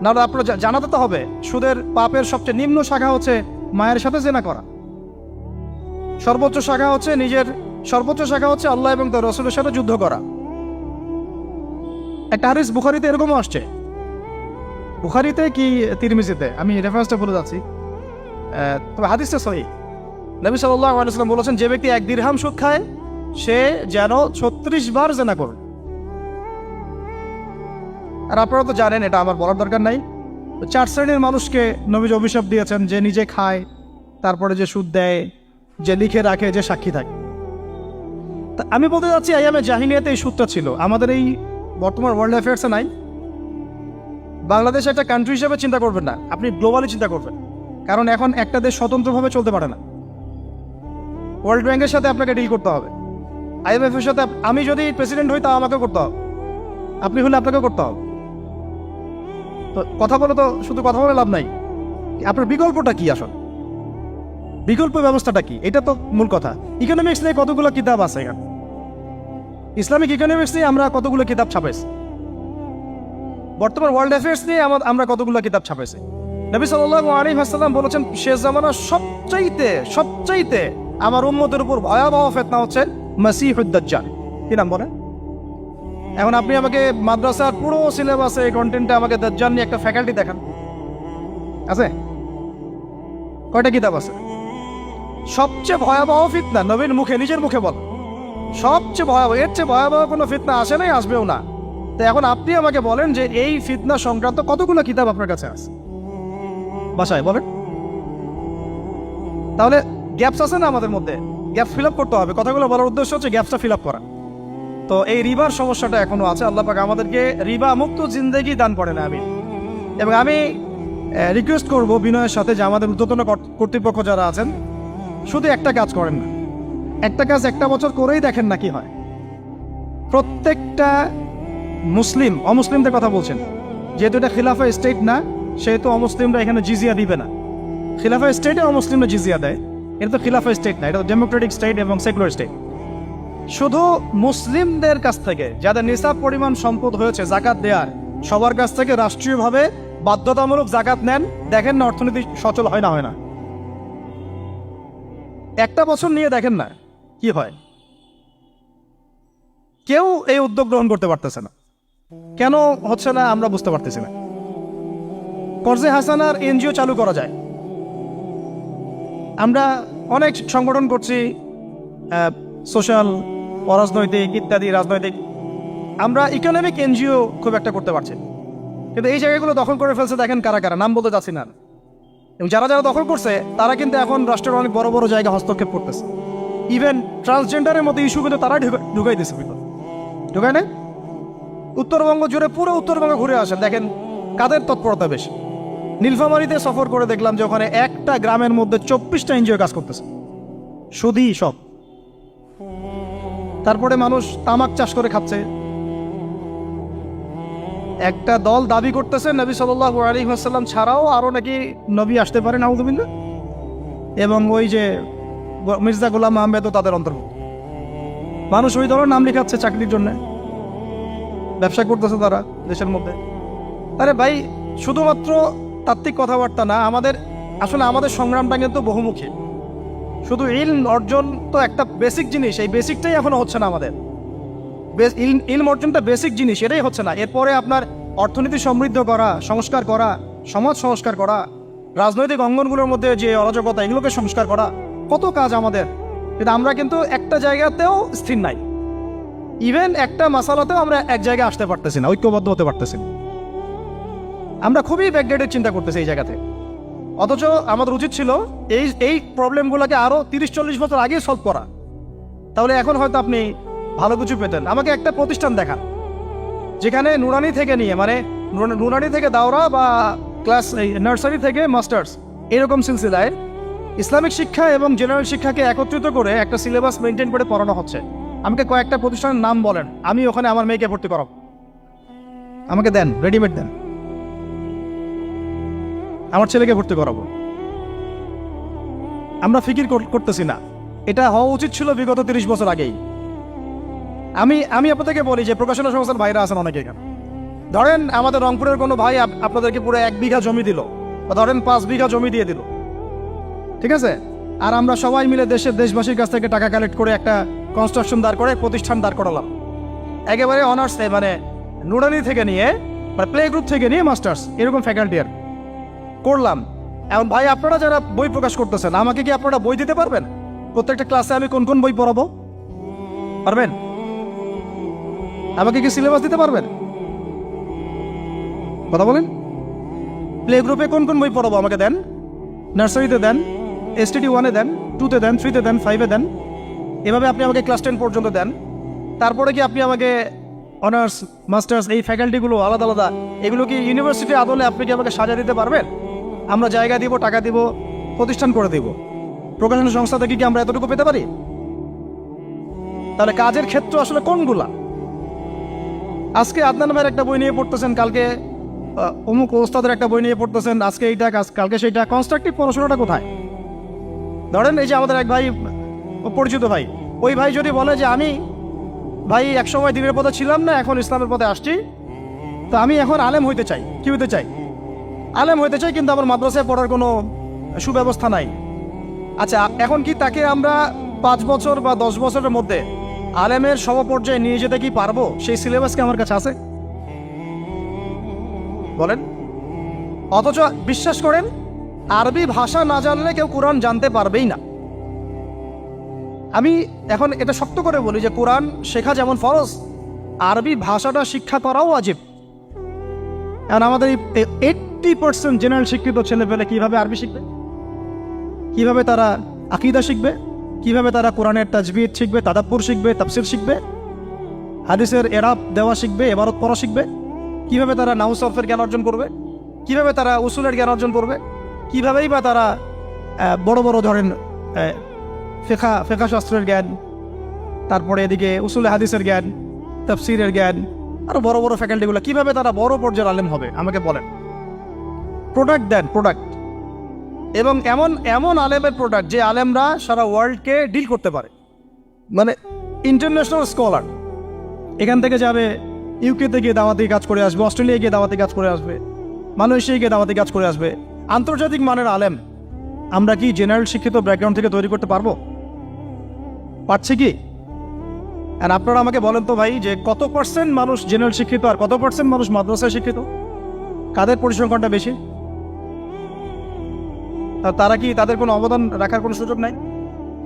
না আপনারা জানাতে তো হবে। সুদের পাপের সবচেয়ে নিম্ন শাখা হচ্ছে মায়ের সাথে জেনা করা, সর্বোচ্চ শাখা হচ্ছে আল্লাহ এবং তার রাসূলের সাথে যুদ্ধ করা। একটা হাদিস বুখারীতে এরকমও আসছে, বুখারীতে কি তিরমিজিতে, আমি রেফারেন্সটা ভুলে যাচ্ছি, তবে হাদিসটা সহিহ। নবী সাল্লাল্লাহু আলাইহি ওয়াসাল্লাম বলেছেন, যে ব্যক্তি 1 দিরহাম সুদ খায় সে যেন 36 বার জেনা করবে। আর আপনারা তো জানেন, এটা আমার বলার দরকার নাই, 4 শ্রেণীর মানুষকে নবীজি অভিশাপ দিয়েছেন, যে নিজে খায়, তারপরে যে সুদ দেয়, যে লিখে রাখে, যে সাক্ষী থাকে। তা আমি বলতে যাচ্ছি, আইয়ামে জাহিলিয়াতে এই সুদটা ছিল, আমাদের এই বর্তমান ওয়ার্ল্ড অ্যাফেয়ার্সে নাই। বাংলাদেশ একটা কান্ট্রি হিসেবে চিন্তা করবেন না, আপনি গ্লোবালি চিন্তা করবেন, কারণ এখন একটা দেশ স্বতন্ত্রভাবে চলতে পারে না। ওয়ার্ল্ড ব্যাংকের সাথে আপনাকে ডিল করতে হবে, IMF এর সাথে। আমি যদি প্রেসিডেন্ট হই, তাও আমাকে করতে হবে, আপনি হলে আপনাকে করতে হবে। তো কথা বলে তো শুধু কথা বলে লাভ নাই, আপনার বিকল্পটা কি? আসলে বিকল্প ব্যবস্থাটা কি? এটা তো মূল কথা। ইকোনমিক্স নিয়ে কতগুলো কিতাব আছে, ইসলামিক ইকোনমিক্স নিয়ে আমরা কতগুলো কিতাব ছাপাইছি, বর্তমান ওয়ার্ল্ড অ্যাফেয়ার্স নিয়ে আমরা কতগুলো কিতাব ছাপাইছি। নবী সাল্লাল্লাহু আলাইহি ওয়াসাল্লাম বলেছেন, শেষ জামানার সবচাইতে আমার উম্মতের উপর ভয়াবহ ফিতনা হচ্ছে মাসিহুদ দাজ্জাল। কি নাম বলে? এখন আপনি আমাকে মাদ্রাসার পুরো সিলেবাসে এই কন্টেন্টে আমাকে দাজ্জাল নিয়ে একটা ফ্যাকাল্টি দেখান, আছে? কয়টা কিতাব আছে? সবচেয়ে ভয়াবহ ফিতনা নবীর মুখে, নিজের মুখে বল, সবচেয়ে ভয়াবহ, এর চেয়ে ভয়াবহ কোনো ফিতনা আসে নাই, আসবেও না। তো এখন আপনি আমাকে বলেন যে এই ফিতনা সংক্রান্ত কতগুলো কিতাব আপনার কাছে আছে বাসায়, বলেন। তাহলে গ্যাপস আছে না আমাদের মধ্যে? গ্যাপ ফিল আপ করতে হবে। কথাগুলো বলার উদ্দেশ্য হচ্ছে গ্যাপটা ফিল আপ করা। তো এই রিবার সমস্যাটা এখনো আছে। আল্লাহ পাক আমাদেরকে রিবা মুক্ত জিন্দেগি দান করেন আমি। এবং আমি রিকোয়েস্ট করব বিনয়ের সাথে যে আমাদের ঊর্ধ্বতন কর্তৃপক্ষ যারা আছেন শুধু একটা কাজ করেন না, একটা কাজ একটা বছর করেই দেখেন না কি হয়। প্রত্যেকটা মুসলিম, অমুসলিমদের কথা বলছেন, যেহেতু এটা খিলাফা স্টেট না সেহেতু অমুসলিমরা এখানে জিজিয়া দিবে না। খিলাফা স্টেটে অমুসলিমরা জিজিয়া দেয়, এটা তো খিলাফা স্টেট না, এটা তো ডেমোক্রেটিক স্টেট এবং সেকুলার স্টেট। শুধু মুসলিমদের কাছ থেকে যাদের নিসাব পরিমাণ সম্পদ হয়েছে জাকাত দেওয়ার, সবার কাছ থেকে রাষ্ট্রীয়ভাবে বাধ্যতামূলক জাকাত নেন, দেখেন না অর্থনীতি সচল হয় না হয় না। একটা বছর নিয়ে দেখেন না কি হয়। কেউ এই উদ্যোগ গ্রহণ করতে পারতেছে না। কেন হচ্ছে না আমরা বুঝতে পারতেছি না। কর্জে হাসানার এনজিও চালু করা যায়। আমরা অনেক সংগঠন করছি, সোশ্যাল, অরাজনৈতিক ইত্যাদি রাজনৈতিক। আমরা ইকোনমিক এনজিও খুব একটা করতে পারছি, কিন্তু এই জায়গাগুলো দখল করে ফেলছে। দেখেন কারা কারা, নাম বলতে চাচ্ছি না। এবং যারা যারা দখল করছে তারা কিন্তু এখন রাষ্ট্রের অনেক বড় বড় জায়গা হস্তক্ষেপ করতেছে। ইভেন ট্রান্সজেন্ডারের মতো ইস্যু কিন্তু তারা ঢুকাই দিচ্ছে, ঢুকায় না? উত্তরবঙ্গ জুড়ে পুরো উত্তরবঙ্গ ঘুরে আসেন, দেখেন কাদের তৎপরতা বেশি। নীলফামারীতে সফর করে দেখলাম যে ওখানে একটা গ্রামের মধ্যে 24টা এনজিও কাজ করতেছে, শুধুই সব। তারপরে মানুষ তামাক চাষ করে খাচ্ছে। একটা দল দাবি করতেছে নবী সাল্লাল্লাহু আলাইহি ওয়াসাল্লাম ছাড়াও আরো নাকি নবী আসতে পারে, নাউযুবিল্লাহ। এবং ওই যে মির্জা গোলাম আহমেদও তাদের অন্তর্ভুক্ত। মানুষ ওই দলের নাম লেখাচ্ছে চাকরির জন্য, ব্যবসা করতেছে তারা দেশের মধ্যে। আরে ভাই, শুধুমাত্র তাত্ত্বিক কথাবার্তা না, আমাদের সংগ্রামটা কিন্তু বহুমুখী। শুধু ইলম অর্জন তো একটা বেসিক জিনিস, এই বেসিকটাই এখনো হচ্ছে না আমাদের। ইলম অর্জনটা বেসিক জিনিস, এটাই হচ্ছে না। এরপরে আপনার অর্থনীতি সমৃদ্ধ করা, সংস্কার করা, সমাজ সংস্কার করা, রাজনৈতিক অঙ্গনগুলোর মধ্যে যে অরাজকতা এগুলোকে সংস্কার করা, কত কাজ আমাদের। কিন্তু আমরা কিন্তু একটা জায়গাতেও স্থির নাই। ইভেন একটা মাসালাতেও আমরা এক জায়গায় আসতে পারতেছি না, ঐক্যবদ্ধ হতে পারতেছি না। আমরা খুবই ব্যাকডেটেড চিন্তা করতেছি এই জায়গাতে। অথচ আমাদের উচিত ছিল এই প্রবলেমগুলোকে আরো 30-40 বছর আগে সলভ করা। তাহলে এখন হয়তো আপনি ভালো কিছু পেতেন। আমাকে একটা প্রতিষ্ঠান দেখান যেখানে নুরানি থেকে নিয়ে, মানে নুরানি থেকে দাওরা বা ক্লাস নার্সারি থেকে মাস্টার্স, এরকম সিলসিলায় ইসলামিক শিক্ষা এবং জেনারেল শিক্ষাকে একত্রিত করে একটা সিলেবাস মেনটেন করে পড়ানো হচ্ছে। আমাকে কয়েকটা প্রতিষ্ঠানের নাম বলেন, আমি ওখানে আমার মেয়েকে ভর্তি করাবো। আমাকে দেন, রেডিমেড দেন, আমার ছেলেকে ভর্তি করাবো। আমরা ফিকির করতেছি না। এটা হওয়া উচিত ছিল বিগত 30 বছর আগেই। আমি আপনাদেরকে বলি যে প্রকাশনা সংস্থার ভাইরা আছেন অনেকে এখানে। ধরেন আমাদের রংপুরের কোনো ভাই আপনাদেরকে পুরো 1 বিঘা জমি দিল, বা ধরেন 5 বিঘা জমি দিয়ে দিল, ঠিক আছে? আর আমরা সবাই মিলে দেশবাসীর কাছ থেকে টাকা কালেক্ট করে একটা কনস্ট্রাকশন দাঁড় করে প্রতিষ্ঠান দাঁড় করালাম, একেবারে অনার্স, মানে নুরানি থেকে নিয়ে, মানে প্লে গ্রুপ থেকে নিয়ে মাস্টার্স, এরকম ফ্যাকাল্টি আর করলাম। এখন ভাই আপনারা যারা বই প্রকাশ করতেছেন, আমাকে কি আপনারা বই দিতে পারবেন? প্রত্যেকটা ক্লাসে আমি কোন কোন বই পড়াবো পারবেন? আমাকে কি সিলেবাস দিতে পারবেন? কথা বলেন। প্লে গ্রুপে কোন কোন বই পড়াবো আমাকে দেন, নার্সারিতে দেন, STD 1-এ দেন, 2-তে দেন, 3-তে দেন, 5-এ দেন। এভাবে আপনি আমাকে ক্লাস 10 পর্যন্ত দেন। তারপরে কি আপনি আমাকে অনার্স, মাস্টার্স, এই ফ্যাকাল্টিগুলো আলাদা আলাদা, এগুলো কি ইউনিভার্সিটি আদলে আপনি কি আমাকে সাজা দিতে পারবেন? আমরা জায়গা দিব, টাকা দিব, প্রতিষ্ঠান করে দিব। প্রকাশনা সংস্থা থেকে কি আমরা এতটুকু পেতে পারি? তাহলে কাজের ক্ষেত্র আসলে কোনগুলা? আজকে আদনান ভাইয়ের একটা বই নিয়ে পড়তেছেন, কালকে অমুক ওস্তাদের একটা বই নিয়ে পড়তেছেন, আজকে এইটা, কালকে সেইটা। কনস্ট্রাকটিভ পড়াশোনাটা কোথায়? ধরেন এই যে আমাদের এক ভাই, পরিচিত ভাই, ওই ভাই যদি বলে যে আমি ভাই একসময় দিনের পথে ছিলাম না, এখন ইসলামের পথে আসছি, তো আমি এখন আলেম হইতে চাই। কি হইতে চাই? আলেম হইতে চাই, কিন্তু আমার মাদ্রাসায় পড়ার কোনো সুব্যবস্থা নাই। আচ্ছা, এখন কি তাকে আমরা 5 বছর বা 10 বছরের মধ্যে আলেমের সমপর্যায়ে নিয়ে যেতে কি পারবো? সেই সিলেবাস কি আমার কাছে আছে? বলেন। অথচ বিশ্বাস করেন, আরবি ভাষা না জানলে কেউ কোরআন জানতে পারবেই না। আমি এখন এটা শক্ত করে বলি যে কোরআন শেখা যেমন ফরজ, আরবি ভাষাটা শিক্ষা করাও ওয়াজিব। এখন আমাদের 80% জেনারেল শিক্ষিত ছেলে পেলে কিভাবে আরবি শিখবে? কিভাবে তারা আকীদা শিখবে? কিভাবে তারা কোরআনের তাজবিদ শিখবে, তাদাব্বুর শিখবে, তাফসির শিখবে, হাদিসের এরাব দেওয়া শিখবে, এবারত পড়া শিখবে, কিভাবে তারা নাহু সরফের জ্ঞান অর্জন করবে, কিভাবে তারা উসুলের জ্ঞান অর্জন করবে, কিভাবেই বা তারা বড় বড় ধরেন ফেকা শাস্ত্রের জ্ঞান, তারপরে এদিকে উসুলে হাদিসের জ্ঞান, তাফসিরের জ্ঞান, আরো বড় বড় ফ্যাকাল্টিগুলো, কিভাবে তারা বড় পর্যায়ের আলেম হবে আমাকে বলেন। প্রোডাক্ট দেন, প্রোডাক্ট, এবং এমন এমন আলেমের প্রোডাক্ট যে আলেমরা সারা ওয়ার্ল্ডকে ডিল করতে পারে, মানে ইন্টারন্যাশনাল স্কলার। এখান থেকে যাবে ইউকেতে গিয়ে দাওয়াতি কাজ করে আসবে, অস্ট্রেলিয়ায় গিয়ে দাওয়াতি কাজ করে আসবে, মালয়েশিয়ায় গিয়ে দাওয়াতি কাজ করে আসবে। আন্তর্জাতিক মানের আলেম আমরা কি জেনারেল শিক্ষিত ব্যাকগ্রাউন্ড থেকে তৈরি করতে পারবো? পারছি কি? আর আপনারা আমাকে বলেন তো ভাই, যে কত পার্সেন্ট মানুষ জেনারেল শিক্ষিত আর কত পার্সেন্ট মানুষ মাদ্রাসায় শিক্ষিত? কাদের পরিসংখ্যানটা বেশি? তারা কি, তাদের কোনো অবদান রাখার কোনো সুযোগ নাই?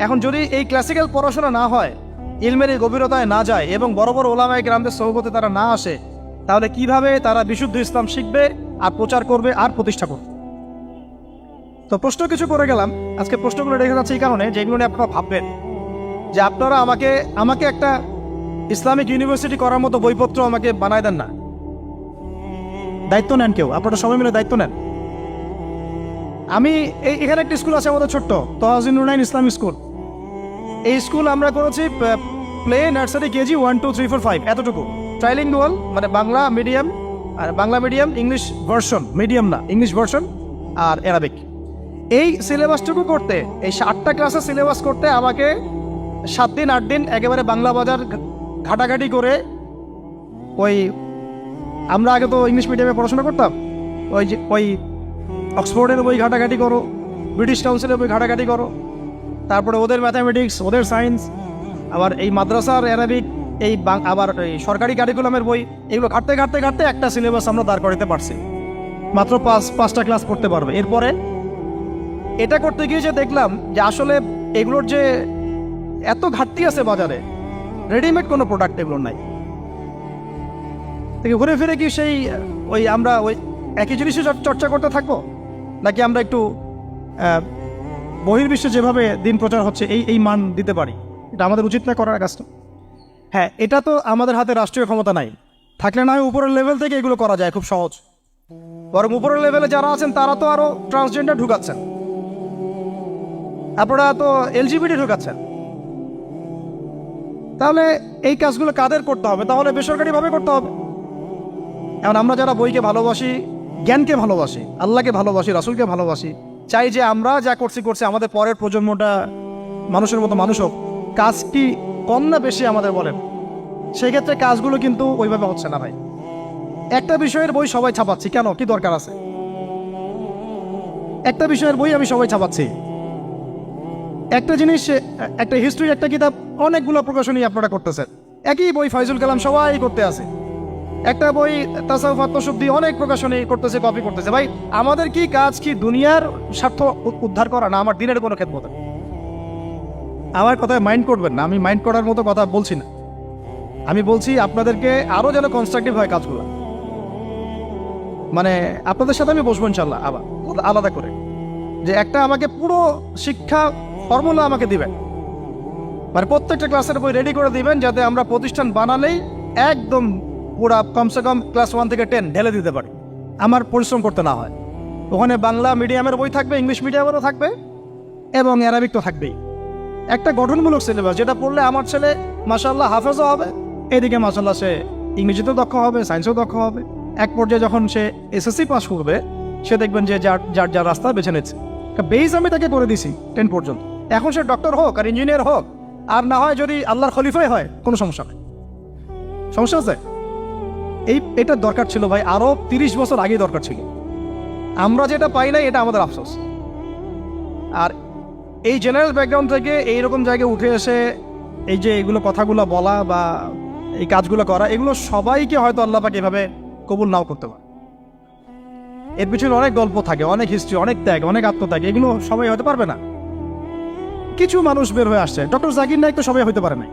এখন যদি এই ক্লাসিক্যাল পড়াশোনা না হয়, ইলমের এই গভীরতায় না যায় এবং বড় বড় ওলামায়ে কেরামদের সোহবতে তারা না আসে, তাহলে কিভাবে তারা বিশুদ্ধ ইসলাম শিখবে আর প্রচার করবে আর প্রতিষ্ঠা করবে? তো প্রশ্ন কিছু করে গেলাম। আজকে প্রশ্নগুলো রেখে যাচ্ছে এই কারণে, যেগুলো নিয়ে আপনারা ভাববেন যে আপনারা আমাকে একটা ইসলামিক ইউনিভার্সিটি করার মতো বইপত্র আমাকে বানায় দেন না। দায়িত্ব নেন কেউ, আপনারা সবাই মিলে দায়িত্ব নেন। আমি এখানে একটা স্কুল আছে আমাদের ছোট্ট, তহাজিন নুরাইন ইসলামিক স্কুল। এই স্কুল আমরা করেছি প্লে, নার্সারি, কেজি 1, 2, 3, 4, 5 এতটুকু। ট্রাইলিঙ্গুয়াল, মানে বাংলা মিডিয়াম, আর Bangla medium, English version, medium না ইংলিশ ভার্সন, আর অ্যারাবিক। এই সিলেবাসটুকু করতে, এই 8টা ক্লাসের সিলেবাস করতে আমাকে 7 দিন 8 দিন একেবারে বাংলা বাজার ঘাটাঘাটি করে, ওই আমরা আগে তো ইংলিশ মিডিয়ামে পড়াশোনা করতাম, ওই অক্সফোর্ডের বই ঘাটাঘাটি করো, ব্রিটিশ কাউন্সিলের বই ঘাটাঘাটি করো, তারপরে ওদের ম্যাথামেটিক্স, ওদের সায়েন্স, আবার এই মাদ্রাসার অ্যারাবিক, আবার এই সরকারি কারিকুলামের বই, এগুলো ঘাটতে ঘাটতে ঘাটতে একটা সিলেবাস আমরা দাঁড় করাতে পারছি। মাত্র 5টা ক্লাস পড়তে পারবে। এরপরে এটা করতে গিয়ে যে দেখলাম যে আসলে এগুলোর যে এত ঘাটতি আছে বাজারে, রেডিমেড কোনো প্রোডাক্ট এগুলোর নাই। থেকে ঘুরে ফিরে কি সেই আমরা ওই একই জিনিসই চর্চা করতে থাকবো, নাকি আমরা একটু বহির্বিশ্বে যেভাবে দিন প্রচার হচ্ছে এই মান দিতে পারি? এটা আমাদের উচিত না করার কাজটা? হ্যাঁ, এটা তো আমাদের হাতে রাষ্ট্রীয় ক্ষমতা নাই, থাকলে না হয় উপরের লেভেল থেকে এগুলো করা যায় খুব সহজ। বরং উপরের লেভেলে যারা আছেন তারা তো আরো ট্রান্সজেন্ডার ঢুকাচ্ছেন, আপনারা তো এলজিবিটি ঢুকাচ্ছেন। তাহলে এই কাজগুলো কাদের করতে হবে? তাহলে বেসরকারিভাবে করতে হবে। এখন আমরা যারা বইকে ভালোবাসি, জ্ঞানকে ভালোবাসি, আল্লাহকে ভালোবাসি, রাসূলকে ভালোবাসি, চাই যে আমরা যা করছি আমাদের পরের প্রজন্মটা মানুষের মতো মানুষ হোক। কাজ কি কম না বেশি আমাদের বলেন? সেই ক্ষেত্রে কাজগুলো কিন্তু ওইভাবে হচ্ছে না ভাই। একটা বিষয়ের বই সবাই ছাপাচ্ছি, কেন? কি দরকার আছে? একটা বিষয়ের বই আমি সবাই ছাপাচ্ছি। একটা জিনিস, একটা হিস্ট্রি, একটা কিতাব, অনেকগুলো প্রকাশনী আপনারা করতেছেন। একই বই ফাইজুল কালাম সবাই করতে আছে। একটা বই তাসাউফ আত্মশুদ্ধি, অনেক প্রকাশনী করতেছে, কপি করতেছে। ভাই আমাদের কি কাজ? কি দুনিয়ার স্বার্থ উদ্ধার করা, না আমার দিনের কোনো খেদমত? আমার কথায় মাইন্ড করবেন না, আমি মাইন্ড করার মতো কথা বলছি না। আমি বলছি আপনাদেরকে আরো যেন কনস্ট্রাকটিভ হয় কাজগুলো। মানে আপনাদের সাথে আমি বসবো ইনশাল্লাহ আবার আলাদা করে, যে একটা আমাকে পুরো শিক্ষা ফর্মুলা আমাকে দিবেন, মানে প্রত্যেকটা ক্লাসের বই রেডি করে দিবেন, যাতে আমরা প্রতিষ্ঠান বানালেই একদম পুরা কমসে কম ক্লাস 1 থেকে 10 ঢেলে দিতে পারি, আমার পরিশ্রম করতে না হয়। ওখানে বাংলা মিডিয়ামের বই থাকবে, ইংলিশ মিডিয়ামেরও থাকবে, এবং অ্যারাবিক তো থাকবেই। একটা গঠনমূলক সিলেবাস, যেটা পড়লে আমার ছেলে মাশাআল্লাহ হাফেজও হবে, এদিকে মাশাআল্লাহ সে ইংরেজিতেও দক্ষ হবে, সায়েন্সেও দক্ষ হবে। এক পর্যায়ে যখন সে এসএসসি পাস করবে, সে দেখবেন যে যার রাস্তা বেছে নিচ্ছে। বেস আমি তাকে করে দিছি 10 পর্যন্ত। এখন সে ডক্টর হোক আর ইঞ্জিনিয়ার হোক, আর না হয় যদি আল্লাহর খলিফাই হয়, কোনো সমস্যা নেই। সমস্যা আছে? এটা দরকার ছিল ভাই, আরো 30 বছর আগে দরকার ছিল। আমরা যেটা পাই নাই, এটা আমাদের আফসোস। আর এই জেনারেল ব্যাকগ্রাউন্ড থেকে এইরকম জায়গায় উঠে এসে এই যে এগুলো কথাগুলো বলা বা এই কাজগুলো করা, এগুলো সবাইকে হয়তো আল্লাহ পাক এভাবে কবুল নাও করতে পারে। এর পিছনে অনেক গল্প থাকে, অনেক হিস্ট্রি, অনেক ত্যাগ, অনেক আত্মত্যাগ, এগুলো সবাই হতে পারবে না। কিছু মানুষ বের হয়ে আসছে, ডক্টর জাকির নাইক তো সবাই হতে পারে নাই,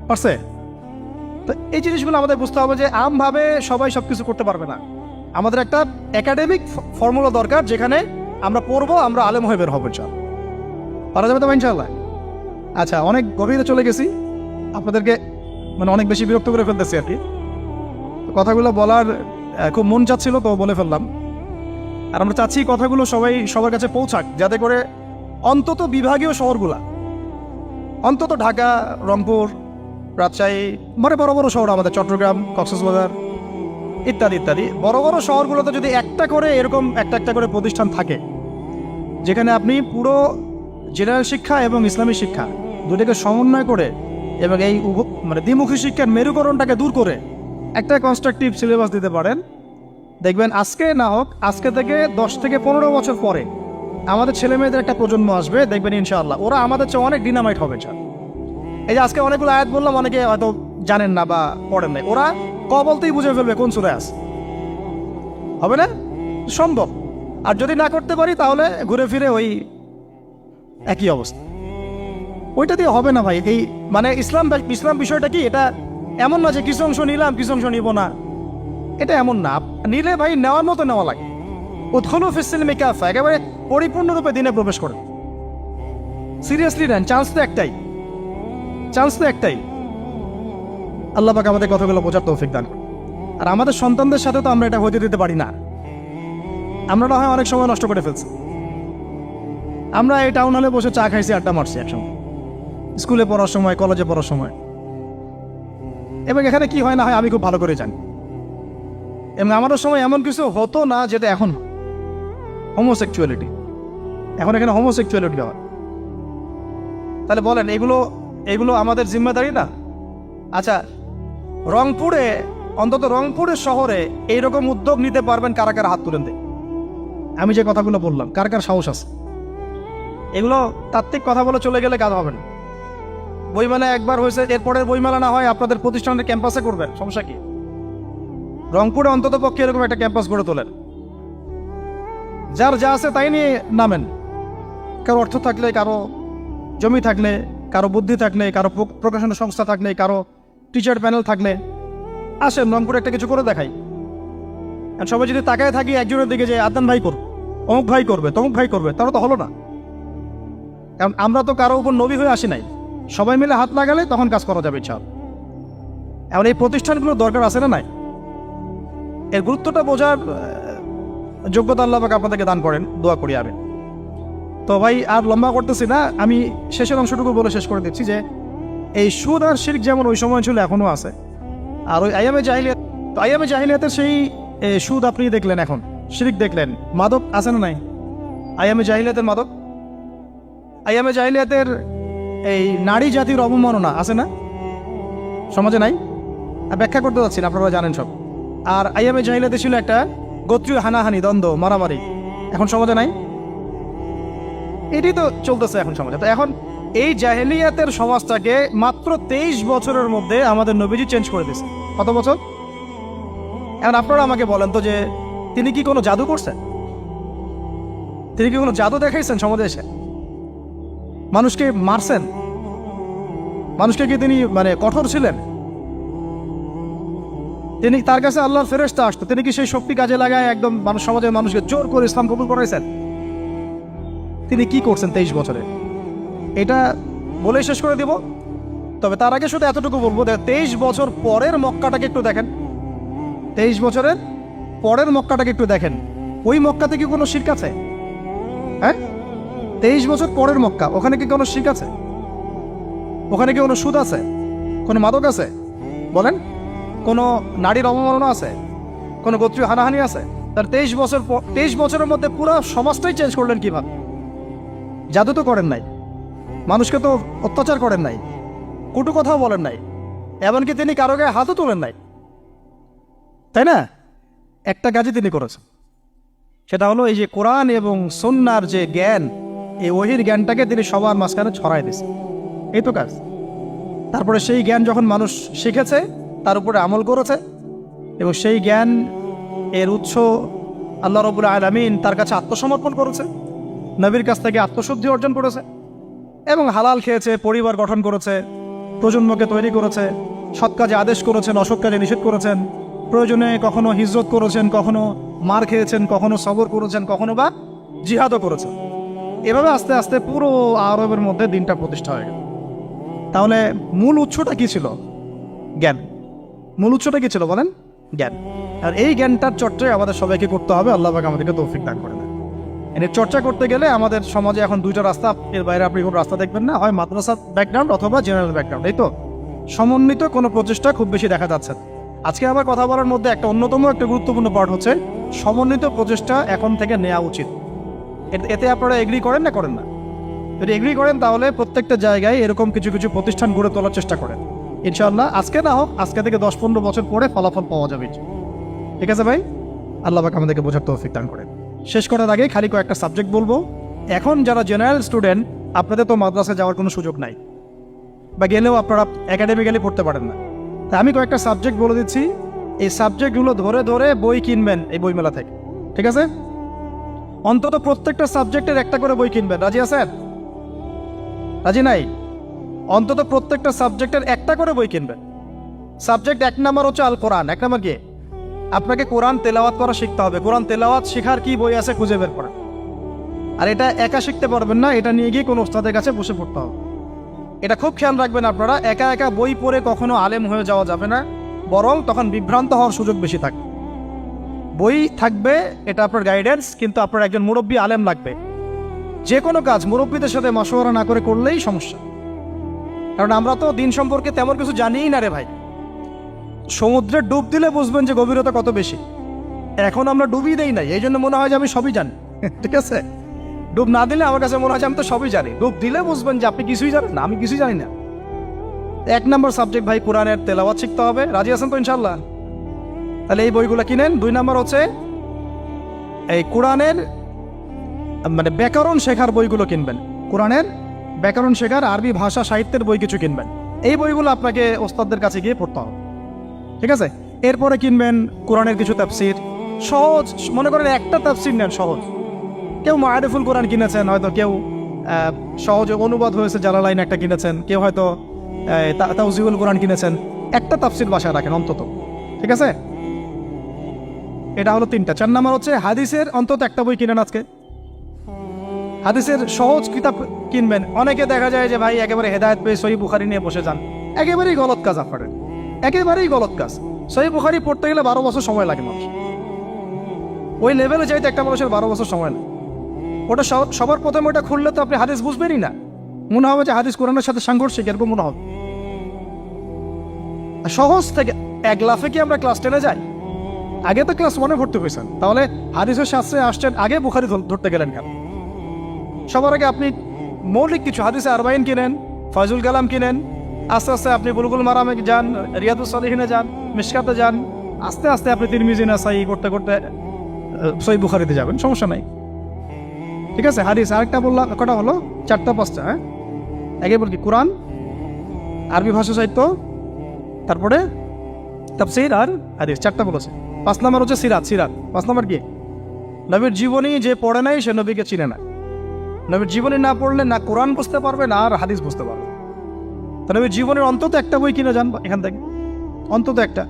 পারছে? তো এই জিনিসগুলো আমাদের বুঝতে হবে যে আমভাবে সবাই সবকিছু করতে পারবে না। আমাদের একটা একাডেমিক ফর্মুলা দরকার, যেখানে আমরা পড়বো, আমরা আলেম হয়ে বের হবো। ইনশাআল্লাহ পারা যাবে তো ইনশাআল্লাহ। আচ্ছা, অনেক গভীরে চলে গেছি, আপনাদেরকে মানে অনেক বেশি বিরক্ত করে ফেলতেছি আর কি। কথাগুলো বলার খুব মন চাচ্ছিল, তো বলে ফেললাম। আর আমরা চাচ্ছি কথাগুলো সবার কাছে পৌঁছাক, যাতে করে অন্তত বিভাগীয় শহরগুলা, অন্তত ঢাকা, রংপুর, রাজশাহী, মানে বড় বড় শহর আমাদের চট্টগ্রাম, কক্সবাজার ইত্যাদি ইত্যাদি বড় বড় শহরগুলোতে যদি একটা করে এরকম একটা করে প্রতিষ্ঠান থাকে, যেখানে আপনি পুরো জেনারেল শিক্ষা এবং ইসলামী শিক্ষা দুটোকে সমন্বয় করে এবং এই মানে দ্বিমুখী শিক্ষার মেরুকরণটাকে দূর করে একটা কনস্ট্রাকটিভ সিলেবাস দিতে পারেন, দেখবেন আজকে না হোক, আজকে থেকে 10 থেকে 15 বছর পরে আমাদের ছেলে মেয়েদের একটা প্রজন্ম আসবে, দেখবেন ইনশাআল্লাহ ওরা আমাদের চেয়ে অনেক ডিনামাইট হবে। এই যে আজকে অনেকগুলো আয়াত বললাম, অনেকে হয়তো জানেন না বা পড়েন নাই, ওরা বলতেই বুঝে ফেলবে কোন সূরায় আছে। হবে না? সম্ভব। আর যদি না করতে পারি তাহলে ঘুরে ফিরে ওই একই অবস্থা। ওইটা দিয়ে হবে না ভাই। এই মানে ইসলাম বিষয়টা কি, এটা এমন না যে কিছু অংশ নিলাম কিছু অংশ নিব না, এটা এমন না। নিলে ভাই নেওয়ার মতো নেওয়া লাগে। উদখুলু ফিস-সিলমি কাফা, একেবারে পরিপূর্ণরূপে দিনে প্রবেশ করে সিরিয়াসলি নেন। চান্স তো একটাই। আল্লাহ পাক আমাদের কথাগুলো বোঝার তৌফিক দান করুন। আর আমাদের সন্তানদের সাথে তো আমরা এটা হতে দিতে পারি না। আমরা না হয় অনেক সময় নষ্ট করে ফেলছি। আমরা এই টাউন হলে বসে চা খাইছি, আড্ডা মারছি একসময়, স্কুলে পড়ার সময়, কলেজে পড়ার সময়। এবং এখানে কি হয় না হয় আমি খুব ভালো করে জানি। এবং আমারও সময় এমন কিছু হতো না যেটা এখন হোমোসেক্সুয়ালিটি, এখন এখানে হোমোসেক্সুয়ালিটি হয়। তাহলে বলেন এগুলো আমাদের জিম্মেদারি না? আচ্ছা, অন্তত রংপুরের শহরে এইরকম উদ্যোগ নিতে পারবেন কারা কারা? হাত তুলেন দেয়। আমি যে কথাগুলো বললাম, কার কার সাহস আছে? এগুলো তাত্ত্বিক কথা বলে চলে গেলে কাজ হবে না। বইমেলা একবার হয়েছে, এরপরের বইমেলা না হয় আপনাদের প্রতিষ্ঠানের ক্যাম্পাসে করবেন, সমস্যা কি? রংপুরে অন্তত পক্ষে এরকম একটা ক্যাম্পাস গড়ে তোলেন। যার যা আছে তাই নিয়ে নামেন। কারো অর্থ থাকলে, কারো জমি থাকলে, কারো বুদ্ধি থাকলে, কারো প্রকাশনা সংস্থা থাকলে, কারো টিচার প্যানেল থাকলে আসেন, রংপুরে একটা কিছু করে দেখাই। আর সবাই যদি তাকায় থাকি একজনের দিকে যে আদনান ভাই করবে, অমুক ভাই করবে, তমুক ভাই করবে, তারা তো হলো না। কারণ আমরা তো কারো উপর নবী হয়ে আসি নাই। সবাই মিলে হাত লাগালে তখন কাজ করা যাবে ইনশাআল্লাহ। এখন এই প্রতিষ্ঠানগুলোর দরকার আছে না নাই? এর গুরুত্বটা বোঝার যোগ্যতা আল্লাহ পাক আপনাদেরকে দান করেন, দোয়া করি আমি। তো ভাই আর লম্বা করতেছি না, আমি শেষের অংশটুকু বলে শেষ করে দিচ্ছি যে এই সুদ আর শিরক যেমন ওই সময় ছিল এখনো আছে। আর ওই আইয়ামে জাহিলিয়াতের সেই সুদ আপনি দেখলেন, এখন শিরক দেখলেন, মাদক আছে না নাই? আইয়ামে জাহিলিয়াতের মাদক, আইয়ামে জাহিলিয়াতের এই নারী জাতির অবমাননা আছে না সমাজে? নাই? ব্যাখ্যা করতে যাচ্ছি না, আপনারা জানেন সব। আর আইয়ামে জাহিলিয়াতে ছিল একটা গোত্রীয় হানাহানি, দ্বন্দ্ব, মারামারি, এখন সমাজে নাই? এটি তো চলতেছে এখন সমাজে। তো এখন এই জাহেলিয়াতের সমাজটাকে মাত্র 23 বছরের মধ্যে আমাদের নবীজি চেঞ্জ করে দিয়েছে। কত বছর? এখন আপনারা আমাকে বলেন তো যে তিনি কি কোনো জাদু করছেন? তিনি কি কোনো জাদু দেখাইছেন সমাজে এসে? মানুষকে মারছেন? মানুষকে কি তিনি মানে কঠোর ছিলেন? তিনি, তার কাছে আল্লাহর ফেরেশতা আসতো, তিনি কি সেই শক্তি কাজে লাগায় একদম সমাজের মানুষকে জোর করে ইসলাম কবুল করাইছেন? তিনি কি করছেন 23 বছরে? এটা বলে শেষ করে দিব। তবে তার আগে শুধু এতটুকু বলবো, 23 বছর পরের মক্কাটাকে একটু দেখেন। 23 বছরের পরের মক্কাটাকে একটু দেখেন। ওই মক্কাতে কি কোনো শিরক আছে? হ্যাঁ, 23 বছর পরের মক্কা, ওখানে কি কোনো শিরক আছে? ওখানে কি কোনো সুদ আছে? কোনো মাদক আছে? বলেন। কোনো নারীর অবমাননা আছে? কোনো গোত্রীয় হানাহানি আছে? তার 23 বছরের মধ্যে পুরো সমাজটাই চেঞ্জ করলেন কিভাবে? জাদু তো করেন নাই, মানুষকে তো অত্যাচার করেন নাই, কটু কথাও বলেন নাই, এমনকি তিনি কারো গায়ে হাতও তোলেন নাই, তাই না? একটা কাজই তিনি করেছেন, সেটা হলো এই যে কোরআন এবং সুন্নাহর যে জ্ঞান, এই ওহির জ্ঞানটাকে তিনি সবার মাঝখানে ছড়াই দিয়েছেন। এই তো কাজ। তারপরে সেই জ্ঞান যখন মানুষ শিখেছে, তার উপরে আমল করেছে, এবং সেই জ্ঞান এর উৎস আল্লাহ রাব্বুল আলামিন, তার কাছে আত্মসমর্পণ করেছে, নবীর কাছ থেকে আত্মশুদ্ধি অর্জন করেছে, এবং হালাল খেয়েছে, পরিবার গঠন করেছে, প্রজন্মকে তৈরি করেছে, সৎ কাজে আদেশ করেছেন, অসৎ কাজে নিষেধ করেছেন, প্রয়োজনে কখনো হিজরত করেছেন, কখনো মার খেয়েছেন, কখনো সবর করেছেন, কখনো বা জিহাদও করেছেন। এভাবে আস্তে আস্তে পুরো আরবের মধ্যে দিনটা প্রতিষ্ঠা হয়ে গেল। তাহলে মূল উৎসটা কি ছিল? জ্ঞান। মূল উৎসটা কি ছিল বলেন? জ্ঞান। আর এই জ্ঞানটার চর্চায় আমাদের সবাইকে করতে হবে। আল্লাহ পাক আমাদেরকে তৌফিক দান করে দেন। এর চর্চা করতে গেলে আমাদের সমাজে এখন দুইটা রাস্তা, এর বাইরে আপনি কোনো রাস্তা দেখবেন না, হয় মাদ্রাসা ব্যাকগ্রাউন্ড অথবা জেনারেল ব্যাকগ্রাউন্ড, এই তো। সমন্বিত কোনো প্রচেষ্টা খুব বেশি দেখা যাচ্ছে না। আজকে আমার কথা বলার মধ্যে একটা অন্যতম একটা গুরুত্বপূর্ণ পার্ট হচ্ছে সমন্বিত প্রচেষ্টা এখন থেকে নেওয়া উচিত। এতে আপনারা এগ্রি করেন না করেন না? যদি এগ্রি করেন তাহলে প্রত্যেকটা জায়গায় এরকম কিছু কিছু প্রতিষ্ঠান গড়ে তোলার চেষ্টা করেন। ইনশাআল্লাহ আজকে না হোক, আজকে থেকে 10-15 বছর পরে ফলাফল পাওয়া যাবে। ঠিক আছে ভাই? আল্লাহ পাক আমাদেরকে বোঝার তৌফিক দান করেন। শেষ করার আগে খালি কয়েকটা সাবজেক্ট বলবো। এখন যারা জেনারেল স্টুডেন্ট, আপনাদের তো মাদ্রাসায় যাওয়ার কোনো সুযোগ নাই, বা গেলেও আপনারা একাডেমিক্যালি পড়তে পারেন না। তাই আমি কয়েকটা সাবজেক্ট বলে দিচ্ছি, এই সাবজেক্টগুলো ধরে ধরে বই কিনবেন এই বইমেলা থেকে। ঠিক আছে? অন্তত প্রত্যেকটা সাবজেক্টের একটা করে বই কিনবেন। রাজি আছেন? রাজি নাই? অন্তত প্রত্যেকটা সাবজেক্টের একটা করে বই কিনবেন। সাবজেক্ট 1 নাম্বার হচ্ছে আল কোরআন। 1 নাম্বার কি? আপনাকে কোরআন তেলাওয়াত করা শিখতে হবে। কোরআন তেলাওয়াত শেখার কি বই আছে খুঁজে বের করেন। আর এটা একা শিখতে পারবেন না, এটা নিয়ে গিয়ে কোনো ওস্তাদের কাছে বসে পড়তে হবে। এটা খুব খেয়াল রাখবেন আপনারা। একা একা বই পড়ে কখনো আলেম হয়ে যাওয়া যাবে না, বরং তখন বিভ্রান্ত হওয়ার সুযোগ বেশি থাকে। বই থাকবে, এটা আপনার গাইডেন্স, কিন্তু আপনার একজন মুরব্বী আলেম লাগবে। যে কোনো কাজ মুরব্বীদের সাথে মশওয়ারা না করে করলেই সমস্যা। কারণ আমরা তো দিন সম্পর্কে তেমন কিছু জানিই না রে ভাই। সমুদ্রে ডুব দিলে বুঝবেন যে গভীরতা কত বেশি। এখন আমরা ডুবই দেই নাই, এই জন্য মনে হয় যে আমি সবই জানি। ঠিক আছে? ডুব না দিলে আমার কাছে মনে হয় যে আমি তো সবই জানি। ডুব দিলে বুঝবেন যে আপনি কিছুই জানেন না, আমি কিছুই জানি না। 1 নম্বর সাবজেক্ট ভাই কোরআনের তেলাওয়াত শিখতে হবে। রাজি আছেন তো ইনশাল্লাহ? তাহলে এই বইগুলো কিনেন। 2 নম্বর হচ্ছে এই কোরআনের মানে ব্যাকরণ শেখার বইগুলো কিনবেন। কোরআনের ব্যাকরণ শেখার আরবি ভাষা সাহিত্যের বই কিছু কিনবেন। এই বইগুলো আপনাকে ওস্তাদদের কাছে গিয়ে পড়তে হবে। ঠিক আছে? এরপরে কিনবেন কোরআনের কিছু তাফসির, সহজ। মনে করেন একটা তাফসির নেন সহজ। কেউ মারিফুল কোরআন কিনেছেন, হয়তো কেউ সহজে অনুবাদ হয়েছে জালালাইন একটা কিনেছেন, কেউ হয়তো তাওজিউল কোরআন কিনেছেন। একটা তাফসির বাসায় রাখেন অন্তত। ঠিক আছে? এটা হলো 3টা। 4 নম্বর হচ্ছে হাদিসের অন্তত একটা বই কিনেন আজকে। হাদিসের সহজ কিতাব কিনবেন। অনেকে দেখা যায় যে ভাই একেবারে হেদায়েত পেয়ে সহিহ বুখারী নিয়ে বসে যান। একেবারেই গলত কাজ আপনাদের, একেবারেই গলত কাজ। সহিহ বুখারী পড়তে গেলে 12 বছর সময় লাগে মানুষ। ওই লেভেলে যাইতে একটা মানুষের 12 বছর সময় লাগে। ওটা সবার প্রথমে ওটা খুললে তো আপনি হাদিস বুঝবেনই না। মনে হবে যে হাদিস কোরআনের সাথে সাংঘর্ষিক, এরকম মনে হবে। সহজ থেকে 1 লাফে কি আমরা ক্লাস 10-এ যাই? আগে তো ক্লাস 1-এ ভর্তি হয়েছেন, তাহলে হাদিসের শাস্ত্রে আসছেন আগে বুখারী ধরতে গেলেন কেন? সবার আগে আপনি মৌলিক কিছু হাদিসে আরবাইন কিনেন, ফয়জুল কালাম কিনেন। আস্তে আস্তে আপনি বুলুগুল মারামে যান, রিয়াদুস সালিহিনে যান, মিশকাতে যান। আস্তে আস্তে আপনি তিরমিজি নাসাই করতে করতে সহিহ বুখারীতে যাবেন, সমস্যা নাই। ঠিক আছে? হাদিস আরেকটা বললাম, কটা হলো? 4টা-5টা। হ্যাঁ, আগে বল কি? কোরআন, আরবি ভাষা সাহিত্য, তারপরে তাফসীর আর হাদিস। 4টা বলেছে। 5 নম্বর হচ্ছে সিরাত। 5 নম্বর কি? নবীর জীবনী যে পড়ে নাই সে নবীকে চিনে না। নবীর জীবনী না পড়লে না কোরআন বুঝতে পারবে না আর হাদিস বুঝতে পারবে। তো নবীর জীবনের অন্তত একটা বই কিনে যান এখান থেকে, অন্তত একটা।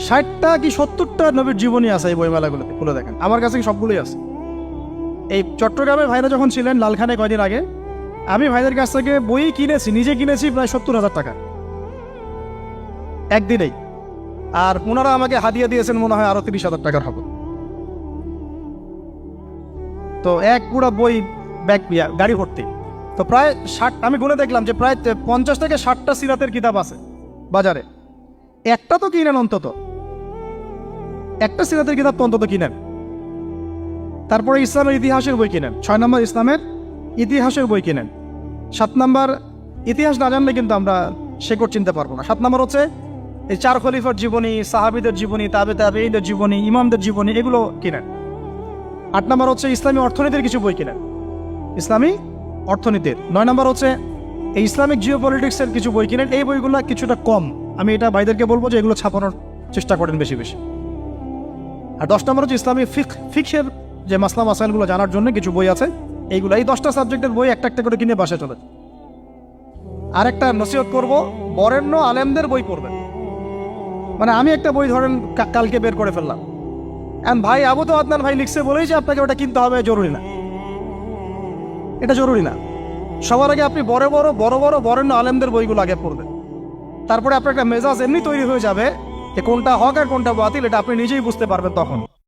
60টা কি 70টা নবীর জীবনী আছে এই বইমেলাগুলোতে, খুলে দেখেন। আমার কাছে সবগুলোই আছে। এই চট্টগ্রামের ভাইরা যখন ছিলেন লালখানে কয়দিন আগে, আমি ভাইদের কাছ থেকে বই কিনেছি, নিজে কিনেছি প্রায় 70,000 টাকা একদিনেই। আর ওনারা আমাকে হাদিয়া দিয়েছেন মনে হয় আরো 30,000 টাকার হবে। তো এক পুরো বই ব্যাগ গাড়ি ভর্তি। তো প্রায় 60, আমি গুনে দেখলাম যে প্রায় 50 থেকে 60টা সিরাতের কিতাব আছে বাজারে। একটা তো কিনেন অন্তত, একটা সিরাতের কিতাব তো অন্তত কিনেন। তারপরে ইসলামের ইতিহাসের বই কিনেন। 6 নম্বর ইসলামের ইতিহাসের বই কিনেন। 7 নম্বর ইতিহাস না জানলে কিন্তু আমরা শেকড় চিনতে পারবো না। 7 নম্বর হচ্ছে এই 4 খলিফার জীবনী, সাহাবীদের জীবনী, তাবেঈদের জীবনী, ইমামদের জীবনী, এগুলো কিনেন। 8 নম্বর হচ্ছে ইসলামী অর্থনীতির কিছু বই কিনেন, ইসলামী অর্থনীতির। 9 নম্বর হচ্ছে এই ইসলামিক জিওপলিটিক্সের কিছু বই কিনেন। এই বইগুলো কিছুটা কম, আমি এটা ভাইদেরকে বলবো যে এগুলো ছাপানোর চেষ্টা করেন বেশি বেশি। আর 10 নম্বর হচ্ছে ইসলামী ফিকহের যে মাসলা মাসাইলগুলো জানার জন্য কিছু বই আছে, এইগুলো। এই 10টা সাবজেক্টের বই একটা একটা করে কিনে বাসায় চলে। আর একটা নসিহত করবো, বরেণ্য আলেমদের বই পড়বেন। মানে আমি একটা বই ধরেন কালকে বের করে ফেললাম, ভাই আবু তো আদনান ভাই লিখছে বলেই যে আপনাকে ওটা কিনতে হবে জরুরি না, এটা জরুরি না। সবার আগে আপনি বড় বরেণ্য আলেমদের বইগুলো আগে পড়বেন। তারপরে আপনার একটা মেজাজ এমনি তৈরি হয়ে যাবে যে কোনটা হক আর কোনটা বাতিল এটা আপনি নিজেই বুঝতে পারবেন তখন।